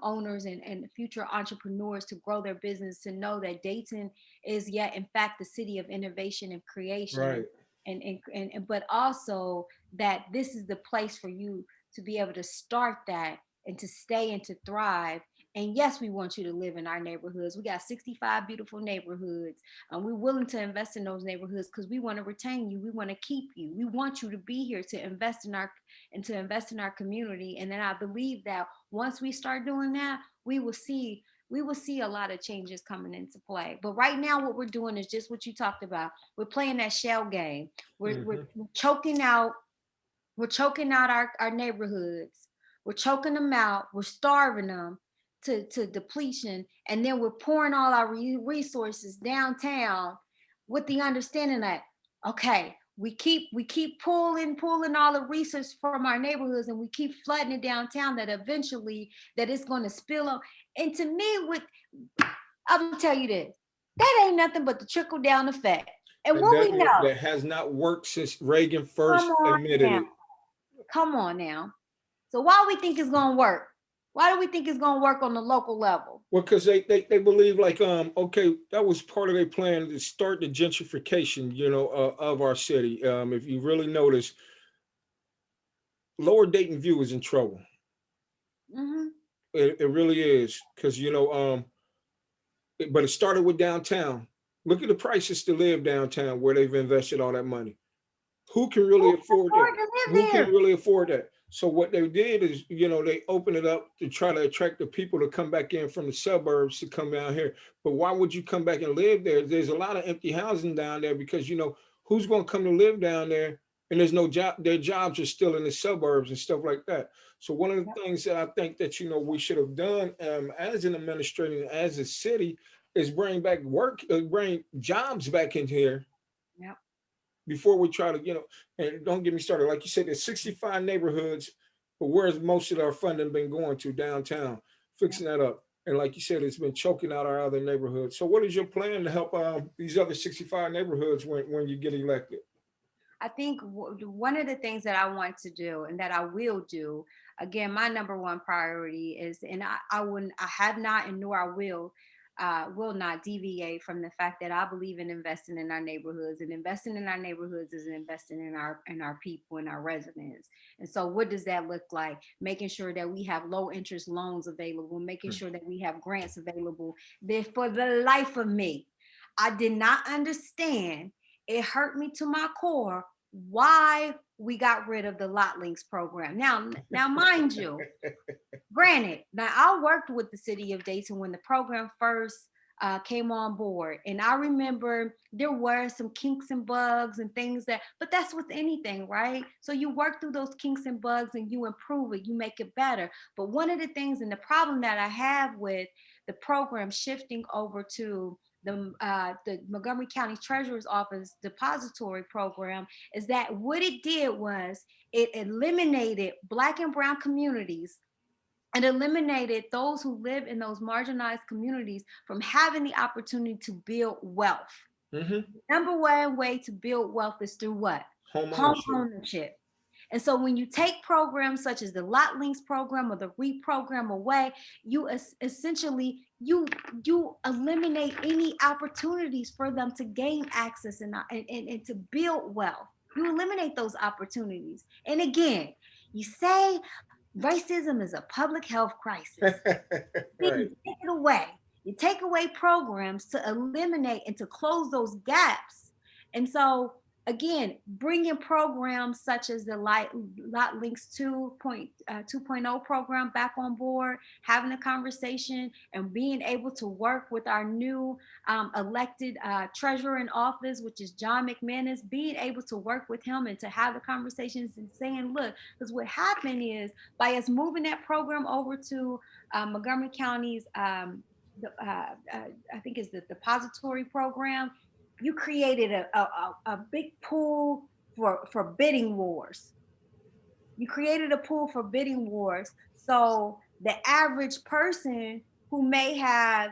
owners and future entrepreneurs to grow their business, to know that Dayton is yet in fact the city of innovation and creation, Right. and but also that this is the place for you to be able to start that and to stay and to thrive. And yes, we want you to live in our neighborhoods. We got 65 beautiful neighborhoods, and we're willing to invest in those neighborhoods because we want to retain you. We want to keep you. We want you to be here to invest in our community. And then I believe that once we start doing that, we will see a lot of changes coming into play. But right now, what we're doing is just what you talked about. We're playing that shell game. We're, we're, Hmm. we're choking out our neighborhoods. We're choking them out. We're starving them to depletion. And then we're pouring all our resources downtown with the understanding that, okay, we keep pulling all the resources from our neighborhoods, and we keep flooding it downtown, that eventually that it's going to spill up. And to me, I'm gonna tell you this, that ain't nothing but the trickle down effect. And And what we know, that has not worked since Reagan come first on admitted now. it. Come on now. So why do we think it's gonna work? Why do we think it's gonna work on the local level? Well, because they believe like okay, that was part of their plan to start the gentrification, of our city. If you really notice, Lower Dayton View is in trouble. Hmm. It really is, because but it started with downtown. Look at the prices to live downtown where they've invested all that money. Who can Who really can afford that? afford to live Who can there? really afford that? So what they did is, they opened it up to try to attract the people to come back in from the suburbs to come down here. But why would you come back and live there? There's a lot of empty housing down there because who's going to come to live down there? And there's no job. Their jobs are still in the suburbs and stuff like that. So one of the Yep, things that I think that we should have done as an administrator, as a city, is bring back work, bring jobs back in here yep, before we try to, and don't get me started. Like you said, there's 65 neighborhoods, but where's most of our funding been going to? Downtown, yep. fixing that up. And like you said, it's been choking out our other neighborhoods. So what is your plan to help these other 65 neighborhoods when you get elected? I think one of the things that I want to do and that I will do, again, my number one priority is, and I have not, and nor I will not deviate from the fact that I believe in investing in our neighborhoods, and investing in our neighborhoods is investing in our people and our residents. And so, what does that look like? Making sure that we have low interest loans available, making sure that we have grants available. There, for the life of me, I did not understand. It hurt me to my core why we got rid of the lot links program. Now, mind you, granted, now I worked with the city of Dayton when the program first came on board, and I remember there were some kinks and bugs and things but that's with anything, right? So you work through those kinks and bugs and you improve it, you make it better. But one of the things and the problem that I have with the program shifting over to the Montgomery County Treasurer's Office depository program, is that what it did was it eliminated Black and Brown communities and eliminated those who live in those marginalized communities from having the opportunity to build wealth. Hmm. Number one way to build wealth is through what? Home Home ownership. ownership. And so when you take programs such as the Lot Links program or the REAP program away, you essentially you eliminate any opportunities for them to gain access and to build wealth. You eliminate those opportunities. And again, you say racism is a public health crisis. Then you Right. take it away. You take away programs to eliminate and to close those gaps. And so, again, bringing programs such as the Lot Links 2.0 program back on board, having a conversation and being able to work with our new elected treasurer in office, which is John McManus, being able to work with him and to have the conversations and saying, look, because what happened is by us moving that program over to Montgomery County's, I think it's the depository program, you created a big pool for bidding wars. You created a pool for bidding wars. So the average person who may have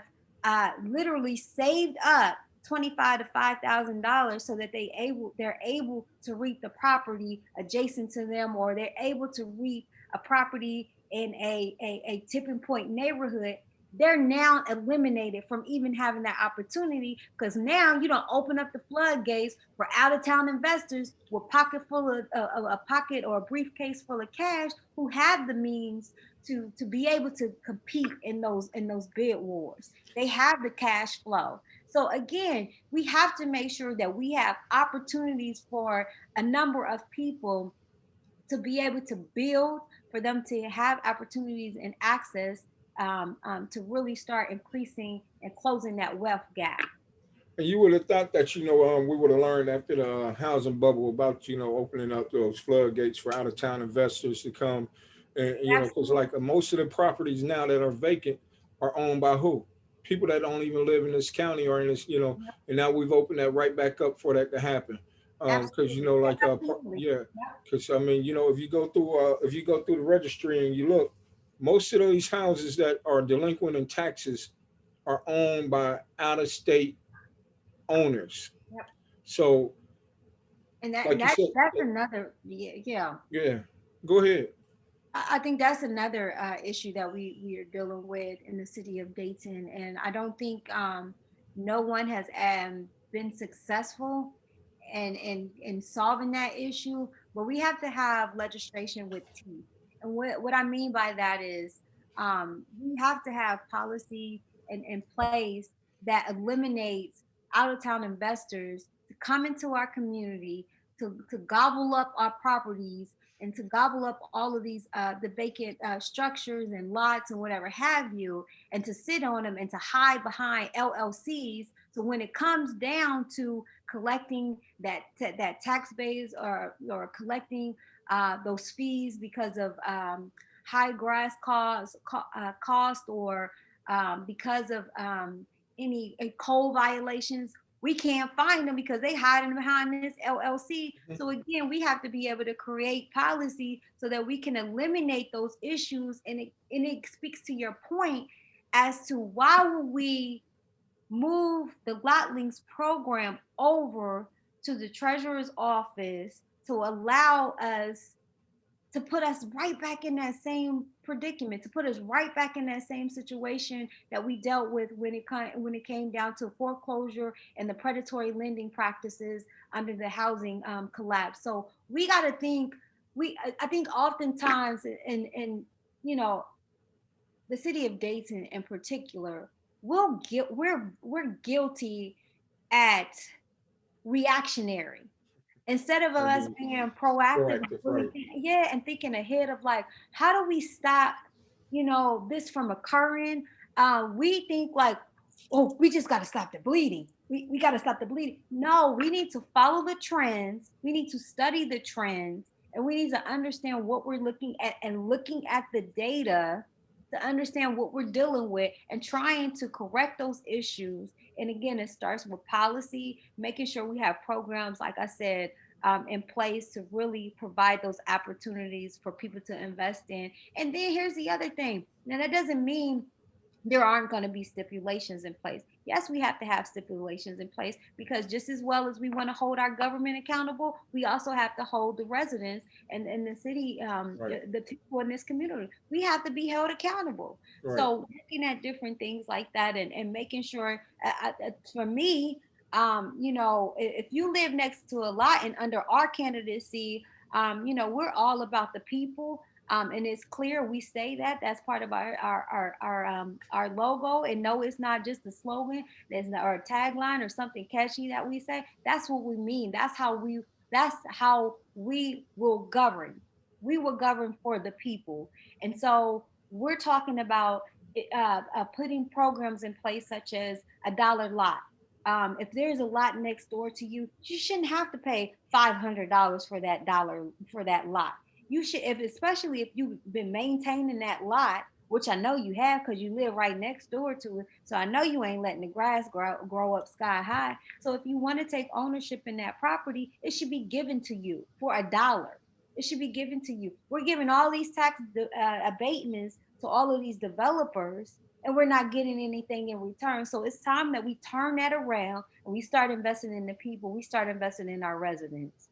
literally saved up 25 to $5,000 so that they're able to reap the property adjacent to them, or they're able to reap a property in a tipping point neighborhood, they're now eliminated from even having that opportunity, because now you don't open up the floodgates for out of town investors with a pocket or a briefcase full of cash who have the means to be able to compete in those bid wars. They have the cash flow. So again, we have to make sure that we have opportunities for a number of people to be able to build, for them to have opportunities and access, to really start increasing and closing that wealth gap. And you would have thought that, we would have learned after the housing bubble about, opening up those floodgates for out of town investors to come. And, because Absolutely. like most of the properties now that are vacant are owned by who? People that don't even live in this county or in this, Yep. and now we've opened that right back up for that to happen. Because, Absolutely. Absolutely. yeah, Yep. because I mean, if you go through the registry and you look, most of these houses that are delinquent in taxes are owned by out of state owners. Yep. So, And that and like you that said, that's another, yeah, yeah. yeah, go ahead. I think that's another issue that we are dealing with in the city of Dayton, and I don't think no one has been successful in solving that issue. But we have to have legislation with teeth, and what I mean by that is we have to have policy in place that eliminates out of town investors to come into our community to gobble up our properties and to gobble up all of these the vacant structures and lots and whatever have you, and to sit on them and to hide behind LLCs. So when it comes down to collecting that tax base, or collecting those fees because of high grass cost, or because of any code violations, we can't find them because they hiding behind this LLC. So again, we have to be able to create policy so that we can eliminate those issues. And it speaks to your point as to why would we move the Lot Links program over to the treasurer's office to allow us to put us right back in that same predicament, to put us right back in that same situation that we dealt with when it came down to foreclosure and the predatory lending practices under the housing collapse. So we got to think. I think oftentimes you know the city of Dayton in particular, we're guilty at reactionary instead of And us be being proactive and proactive, really right? yeah, and thinking ahead of like, how do we stop this from occurring. We think like, oh, we just got to stop the bleeding, we got to stop the bleeding. No, we need to follow the trends, we need to study the trends, and we need to understand what we're looking at and looking at the data to understand what we're dealing with and trying to correct those issues. And again, it starts with policy, making sure we have programs, like I said, in place to really provide those opportunities for people to invest in. And then here's the other thing. Now, that doesn't mean there aren't going to be stipulations in place. Yes, we have to have stipulations in place because just as well as we want to hold our government accountable, we also have to hold the residents and the city, Right. the people in this community. We have to be held accountable. Right. So looking at different things like that and making sure, for me, if you live next to a lot and under our candidacy, we're all about the people, and it's clear we say that that's part of our logo. And no, it's not just a slogan. There's not or a tagline or something catchy that we say. That's what we mean. That's how we will govern. We will govern for the people. And so we're talking about putting programs in place such as a dollar lot. If there's a lot next door to you, you shouldn't have to pay $500 for that dollar for that lot. You should, if especially if you've been maintaining that lot, which I know you have because you live right next door to it. So I know you ain't letting the grass grow up sky high. So if you want to take ownership in that property, it should be given to you for a dollar. It should be given to you. We're giving all these tax abatements to all of these developers, and we're not getting anything in return. So it's time that we turn that around and we start investing in the people. We start investing in our residents.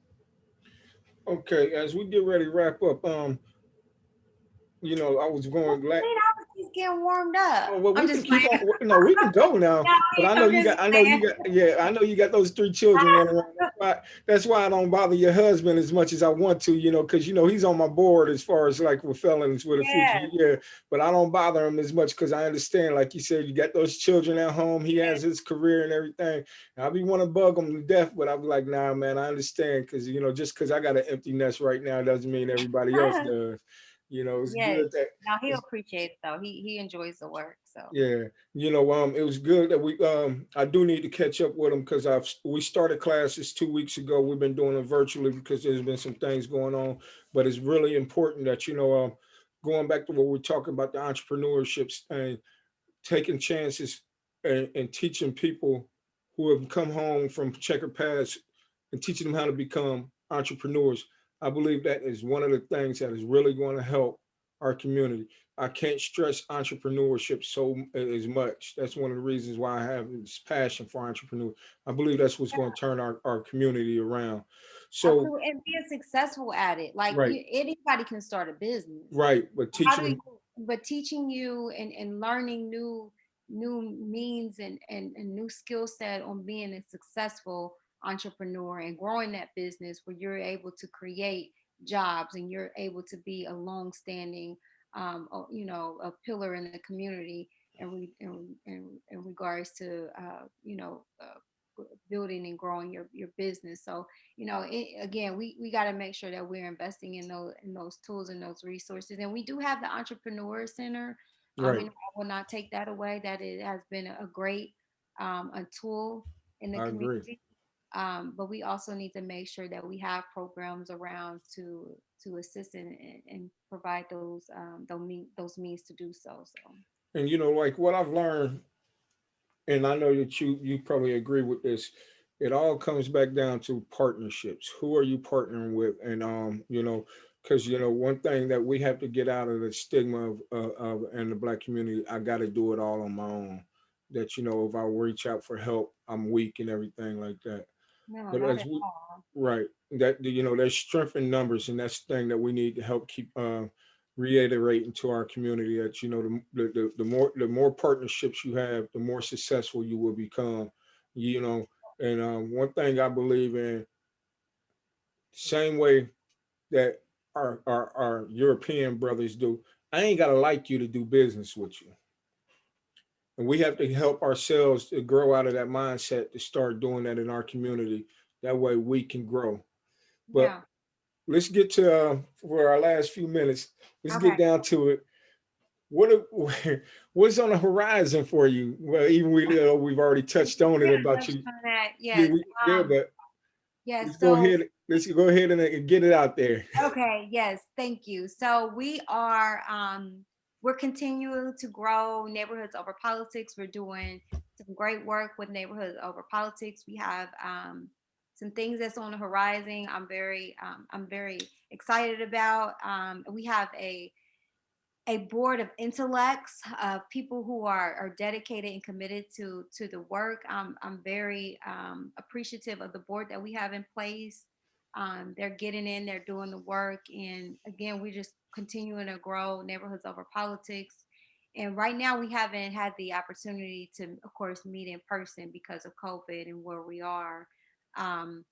Okay, as we get ready to wrap up, I was Well, going glad. I was just getting warmed up. Oh well, I'm we can just keep on. playing. No, we can go now. But I know I'm you just got. I know you playing. got. Yeah, I know you got those three children running around. That's why I don't bother your husband as much as I want to. Because he's on my board as far as like with felons with a future. Yes, Yeah, but I don't bother him as much because I understand. Like you said, you got those children at home. He has his career and everything. And I be want to bug him to death, but I be like, nah, man, I understand because just because I got an empty nest right now doesn't mean everybody else yes. does. It's Yes. good that. Now he'll appreciate it though. He enjoys the work. So Yeah, it was good that I do need to catch up with them because we started classes 2 weeks ago. We've been doing it virtually because there's been some things going on, but it's really important that going back to what we're talking about the entrepreneurship and taking chances and teaching people who have come home from checkered past and teaching them how to become entrepreneurs. I believe that is one of the things that is really going to help our community. I can't stress entrepreneurship so as much. That's one of the reasons why I have this passion for entrepreneurs. I believe that's what's going to turn our community around. So, absolutely, and being successful at it. Like right, anybody can start a business. right, but How teaching do you? them, But teaching you and learning new means and new skill set on being a successful entrepreneur and growing that business where you're able to create jobs and you're able to be a long-standing a pillar in the community in regards to building and growing your business. So again, we got to make sure that we're investing in those tools and those resources. And we do have the Entrepreneur Center. right. I will not take that away. That it has been a great a tool in the I agree. community. But we also need to make sure that we have programs around to assist and provide those means to do so. So And like what I've learned, and I know that you probably agree with this. It all comes back down to partnerships. Who are you partnering with? And because one thing that we have to get out of the stigma of in the Black community, I got to do it all on my own. That if I reach out for help, I'm weak and everything like that. no, But not as at we all. right, that there's strength in numbers, and that's the thing that we need to help keep reiterating to our community that the more partnerships you have, the more successful you will become. You know, and one thing I believe in, same way that our European brothers do. I ain't gotta like you to do business with you, and we have to help ourselves to grow out of that mindset to start doing that in our community. That way we can grow. But Yeah. let's get to for our last few minutes. Let's Okay. get down to it. What what's on the horizon for you? Well, even we've already touched on it Yeah, about touched you. on that. Yeah, Yes. but Yes. let's go So ahead. Let's go ahead and get it out there. okay, yes, thank you. So we are we're continuing to grow neighborhoods over politics. We're doing some great work with neighborhoods over politics. We have some things that's on the horizon. I'm very excited about. We have a board of intellects, people who are dedicated and committed to the work. I'm very appreciative of the board that we have in place. They're getting in, they're doing the work, and again, we're just continuing to grow neighborhoods over politics. And right now, we haven't had the opportunity to, of course, meet in person because of COVID and where we are. Um,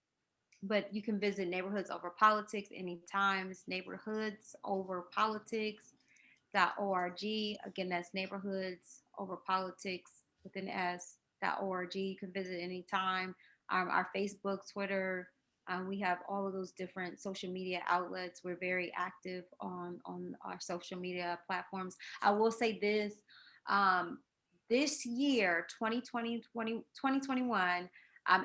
but you can visit neighborhoods over politics anytime. It's neighborhoods over politics.org. Again, that's neighborhoods over politics with an S.org. You can visit anytime. Our Facebook, Twitter, we have all of those different social media outlets. We're very active on our social media platforms. I will say this. Um, this year, 2020, 2021,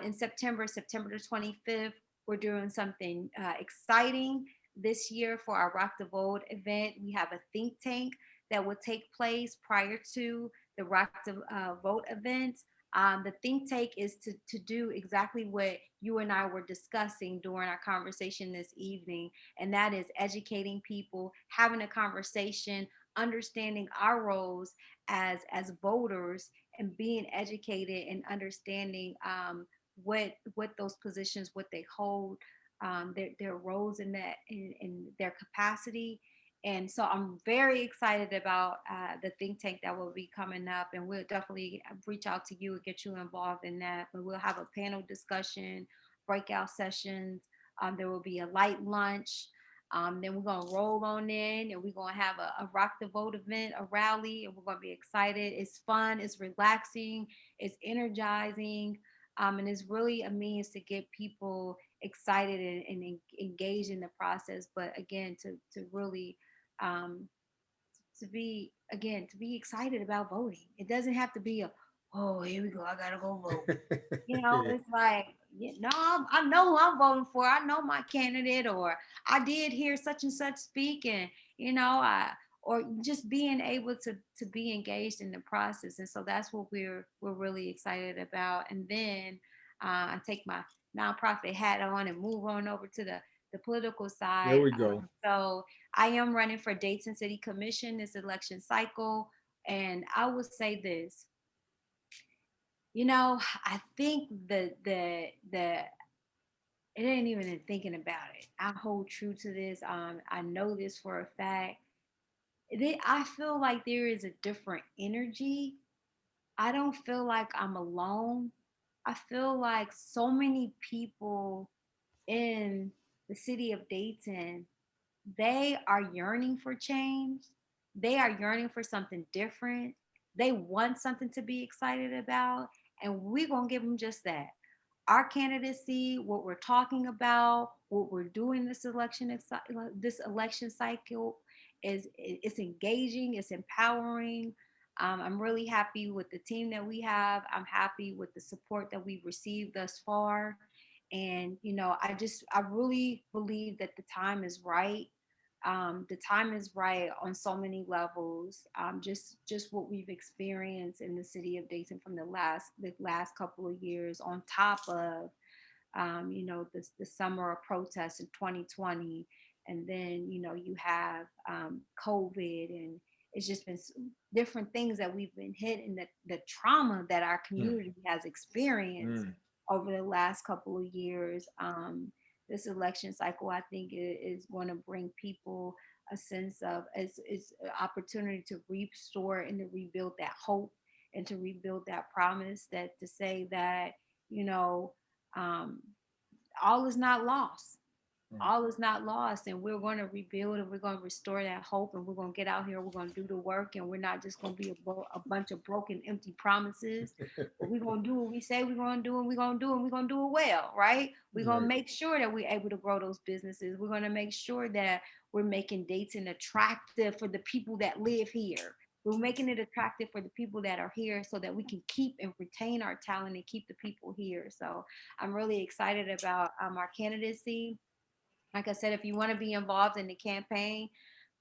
in September the 25th, we're doing something exciting this year for our Rock the Vote event. We have a think tank that will take place prior to the Rock the Vote event. The think tank is to do exactly what you and I were discussing during our conversation this evening, and that is educating people, having a conversation, understanding our roles as voters, and being educated and understanding what those positions, what they hold, their roles in that in their capacity. And so I'm very excited about the think tank that will be coming up, and we'll definitely reach out to you and get you involved in that. But we'll have a panel discussion, breakout sessions. There will be a light lunch. Then we're gonna roll on in, and we're gonna have a rock the vote event, a rally, and we're gonna be excited. It's fun, it's relaxing, it's energizing, and it's really a means to get people excited and engaged in the process. But again, to really um, to be again to be excited about voting. It doesn't have to be a, oh, here we go, I gotta go vote. Yeah. It's like, no, I know who I'm voting for. I know my candidate, or I did hear such and such speak, and I or just being able to be engaged in the process. And so that's what we're really excited about. And then I take my nonprofit hat on and move on over to the political There side. we go. So I am running for Dayton City Commission this election cycle, and I would say this. I think the it ain't even in thinking about it. I hold true to this. I know this for a fact. I feel like there is a different energy. I don't feel like I'm alone. I feel like so many people in the city of Dayton, they are yearning for change. They are yearning for something different. They want something to be excited about. And we're going to give them just that. Our candidacy, what we're talking about, what we're doing this election cycle is it's engaging, it's empowering. I'm really happy with the team that we have. I'm happy with the support that we've received thus far. And I really believe that the time is right. The time is right on so many levels. Just what we've experienced in the city of Dayton from the last couple of years, on top of the summer of protests in 2020, and then you have COVID, and it's just been different things that we've been hit, and the trauma that our Mm, community has experienced mm, over the last couple of years. This election cycle, I think, is going to bring people a sense of it's an opportunity to restore and to rebuild that hope, and to rebuild that promise, that to say that you know um, all is not lost. mm. All is not lost, and we're going to rebuild, and we're going to restore that hope, and we're going to get out here, we're going to do the work, and we're not just going to be a bunch of broken, empty promises, but we're going to do what we say we're going to do, and we're going to do it, and we're going to do it well, right? We're going to Right. make sure that we're able to grow those businesses. We're going to make sure that we're making Dayton attractive for the people that live here. We're making it attractive for the people that are here, so that we can keep and retain our talent and keep the people here. So I'm really excited about our candidacy. Like I said, if you want to be involved in the campaign,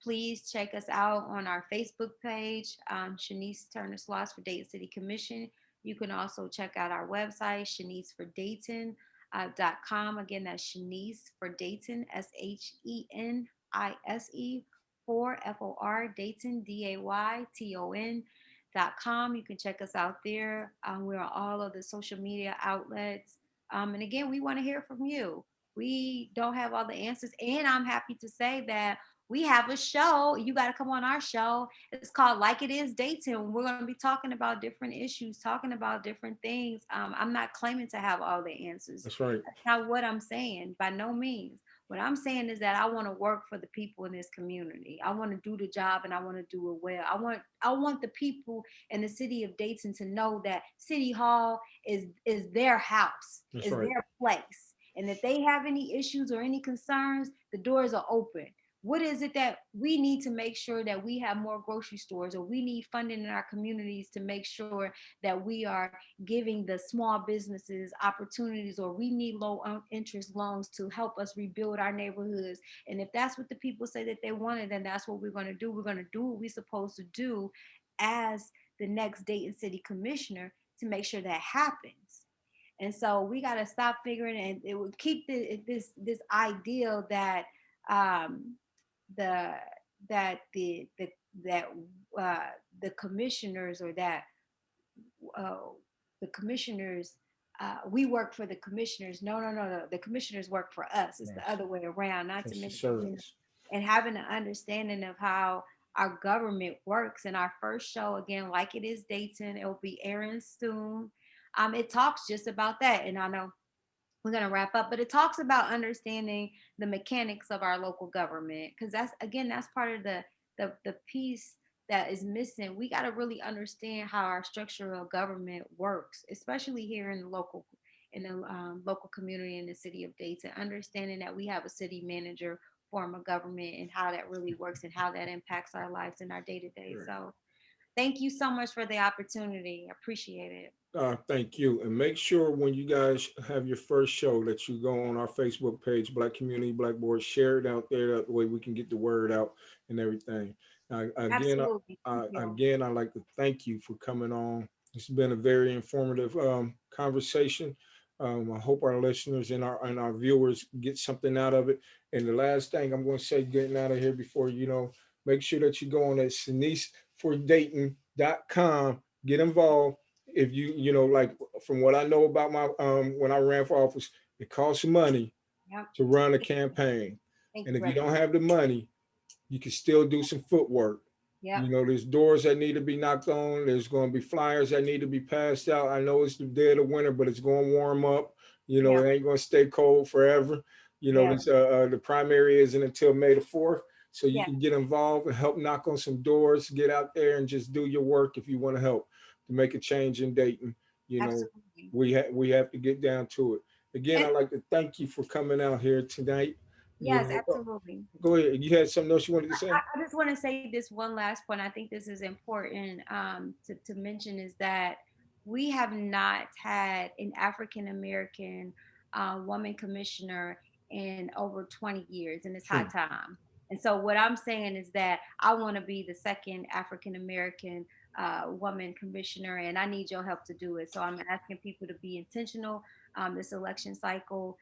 Please check us out on our Facebook page, Shenise Turner Sloss for Dayton City Commission. You can also check out our website, SheniseForDayton.com. Again, that's Shenise for Dayton, Shenise for FOR Dayton, DAYTON.com. You can check us out there. We're on all of the social media outlets. And again, we want to hear from you. We don't have all the answers. And I'm happy to say that we have a show. You got to come on our show. It's called Like It Is Dayton. We're going to be talking about different issues, talking about different things. I'm not claiming to have all the answers. That's right. That's not what I'm saying, by no means. What I'm saying is that I want to work for the people in this community. I want to do the job and I want to do it well. I want the people in the city of Dayton to know that City Hall is their house, That's is right. their place. And if they have any issues or any concerns, the doors are open. What is it that we need to make sure that we have more grocery stores, or we need funding in our communities to make sure that we are giving the small businesses opportunities, or we need low interest loans to help us rebuild our neighborhoods? And if that's what the people say that they wanted, then that's what we're going to do. We're going to do what we're supposed to do as the next Dayton City Commissioner to make sure that happens. And so we got to stop figuring, and it would keep this ideal that um, the the that uh, the commissioners, or that uh, the commissioners, we work for the commissioners. No, no, no, no. The commissioners work for us. It's the Yes. other way around. Not to It's the mention, service. and having an understanding of how our government works. In our first show, again, Like It Is Dayton, it will be airing soon. It talks just about that, and I know we're going to wrap up, but it talks about understanding the mechanics of our local government, because that's, again, that's part of the piece that is missing. We got to really understand how our structural government works, especially here in the local community in the city of Dayton, understanding that we have a city manager form of government and how that really works and how that impacts our lives in our day to day. Right. So thank you so much for the opportunity. I appreciate it. Thank you. And make sure when you guys have your first show that you go on our Facebook page, Black Community Blackboard, share it out there. That way we can get the word out and everything. Again, Absolutely. Thank you. again, I'd like to thank you for coming on. It's been a very informative conversation. I hope our listeners and our viewers get something out of it. And the last thing I'm going to say, getting out of here before make sure that you go on at SheniseForDayton.com. Get involved. If like, from what I know about my when I ran for office, it costs money Yep. to run a campaign. Thank And you if you very don't much. have the money, you can still do some footwork. Yep. There's doors that need to be knocked on. There's going to be flyers that need to be passed out. I know it's the dead of winter, but it's going to warm up. Yep. It ain't going to stay cold forever. Yeah. The primary isn't until May the 4th. So you Yeah. can get involved and help knock on some doors, get out there and just do your work if you want to help to make a change in Dayton. You know, Absolutely. we have to get down to it. Again, And I'd like to thank you for coming out here tonight. You yes, know, uh, absolutely. Go ahead. You had something else you wanted to say? I just want to say this one last point. I think this is important to mention, is that we have not had an African American woman commissioner in over 20 years, and it's high Hmm. time. And so, what I'm saying is that I want to be the second African American woman commissioner, and I need your help to do it. So, I'm asking people to be intentional this election cycle.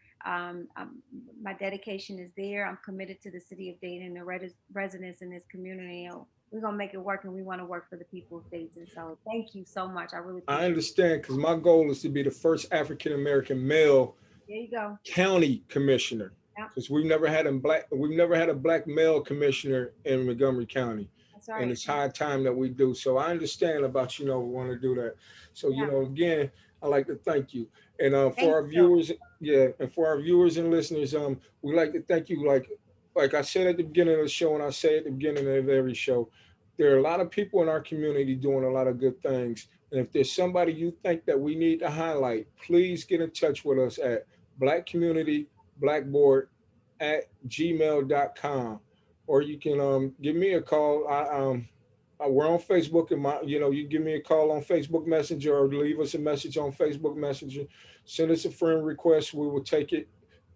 My dedication is there. I'm committed to the city of Dayton and the residents in this community. We're gonna make it work, and we want to work for the people of Dayton. So thank you so much. I really I appreciate it. understand because my goal is to be the first African American male There you go. county commissioner. Yep, Because we've never had a black male commissioner in Montgomery County, that's and right. it's high time that we do. So I understand about want to do that. So Yeah, again, I like to thank you, and for thank our you. viewers, yeah, and for our viewers and listeners, we like to thank you. Like I said at the beginning of the show, and I say at the beginning of every show, there are a lot of people in our community doing a lot of good things. And if there's somebody you think that we need to highlight, please get in touch with us at Black Community Blackboard at gmail.com, or you can give me a call. We're on Facebook, and you give me a call on Facebook Messenger, or leave us a message on Facebook Messenger. Send us a friend request. We will take it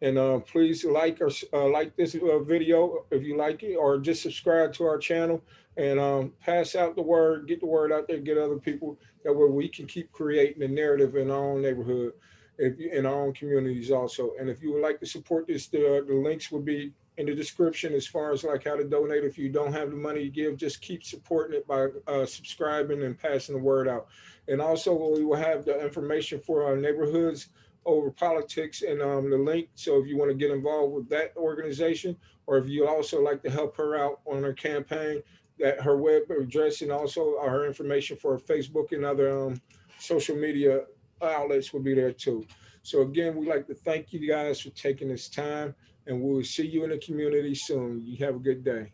And please like this video if you like it, or just subscribe to our channel and pass out the word, get the word out there, get other people that way we can keep creating the narrative in our own neighborhood, in our own communities also. And if you would like to support this, the links will be in the description as far as like how to donate. If you don't have the money to give, just keep supporting it by subscribing and passing the word out. And also we will have the information for our neighborhoods over politics and the link. So if you want to get involved with that organization, or if you also like to help her out on her campaign, that her web address and also her information for Facebook and other social media outlets will be there too. So again, we'd like to thank you guys for taking this time, and we'll see you in the community soon. You have a good day.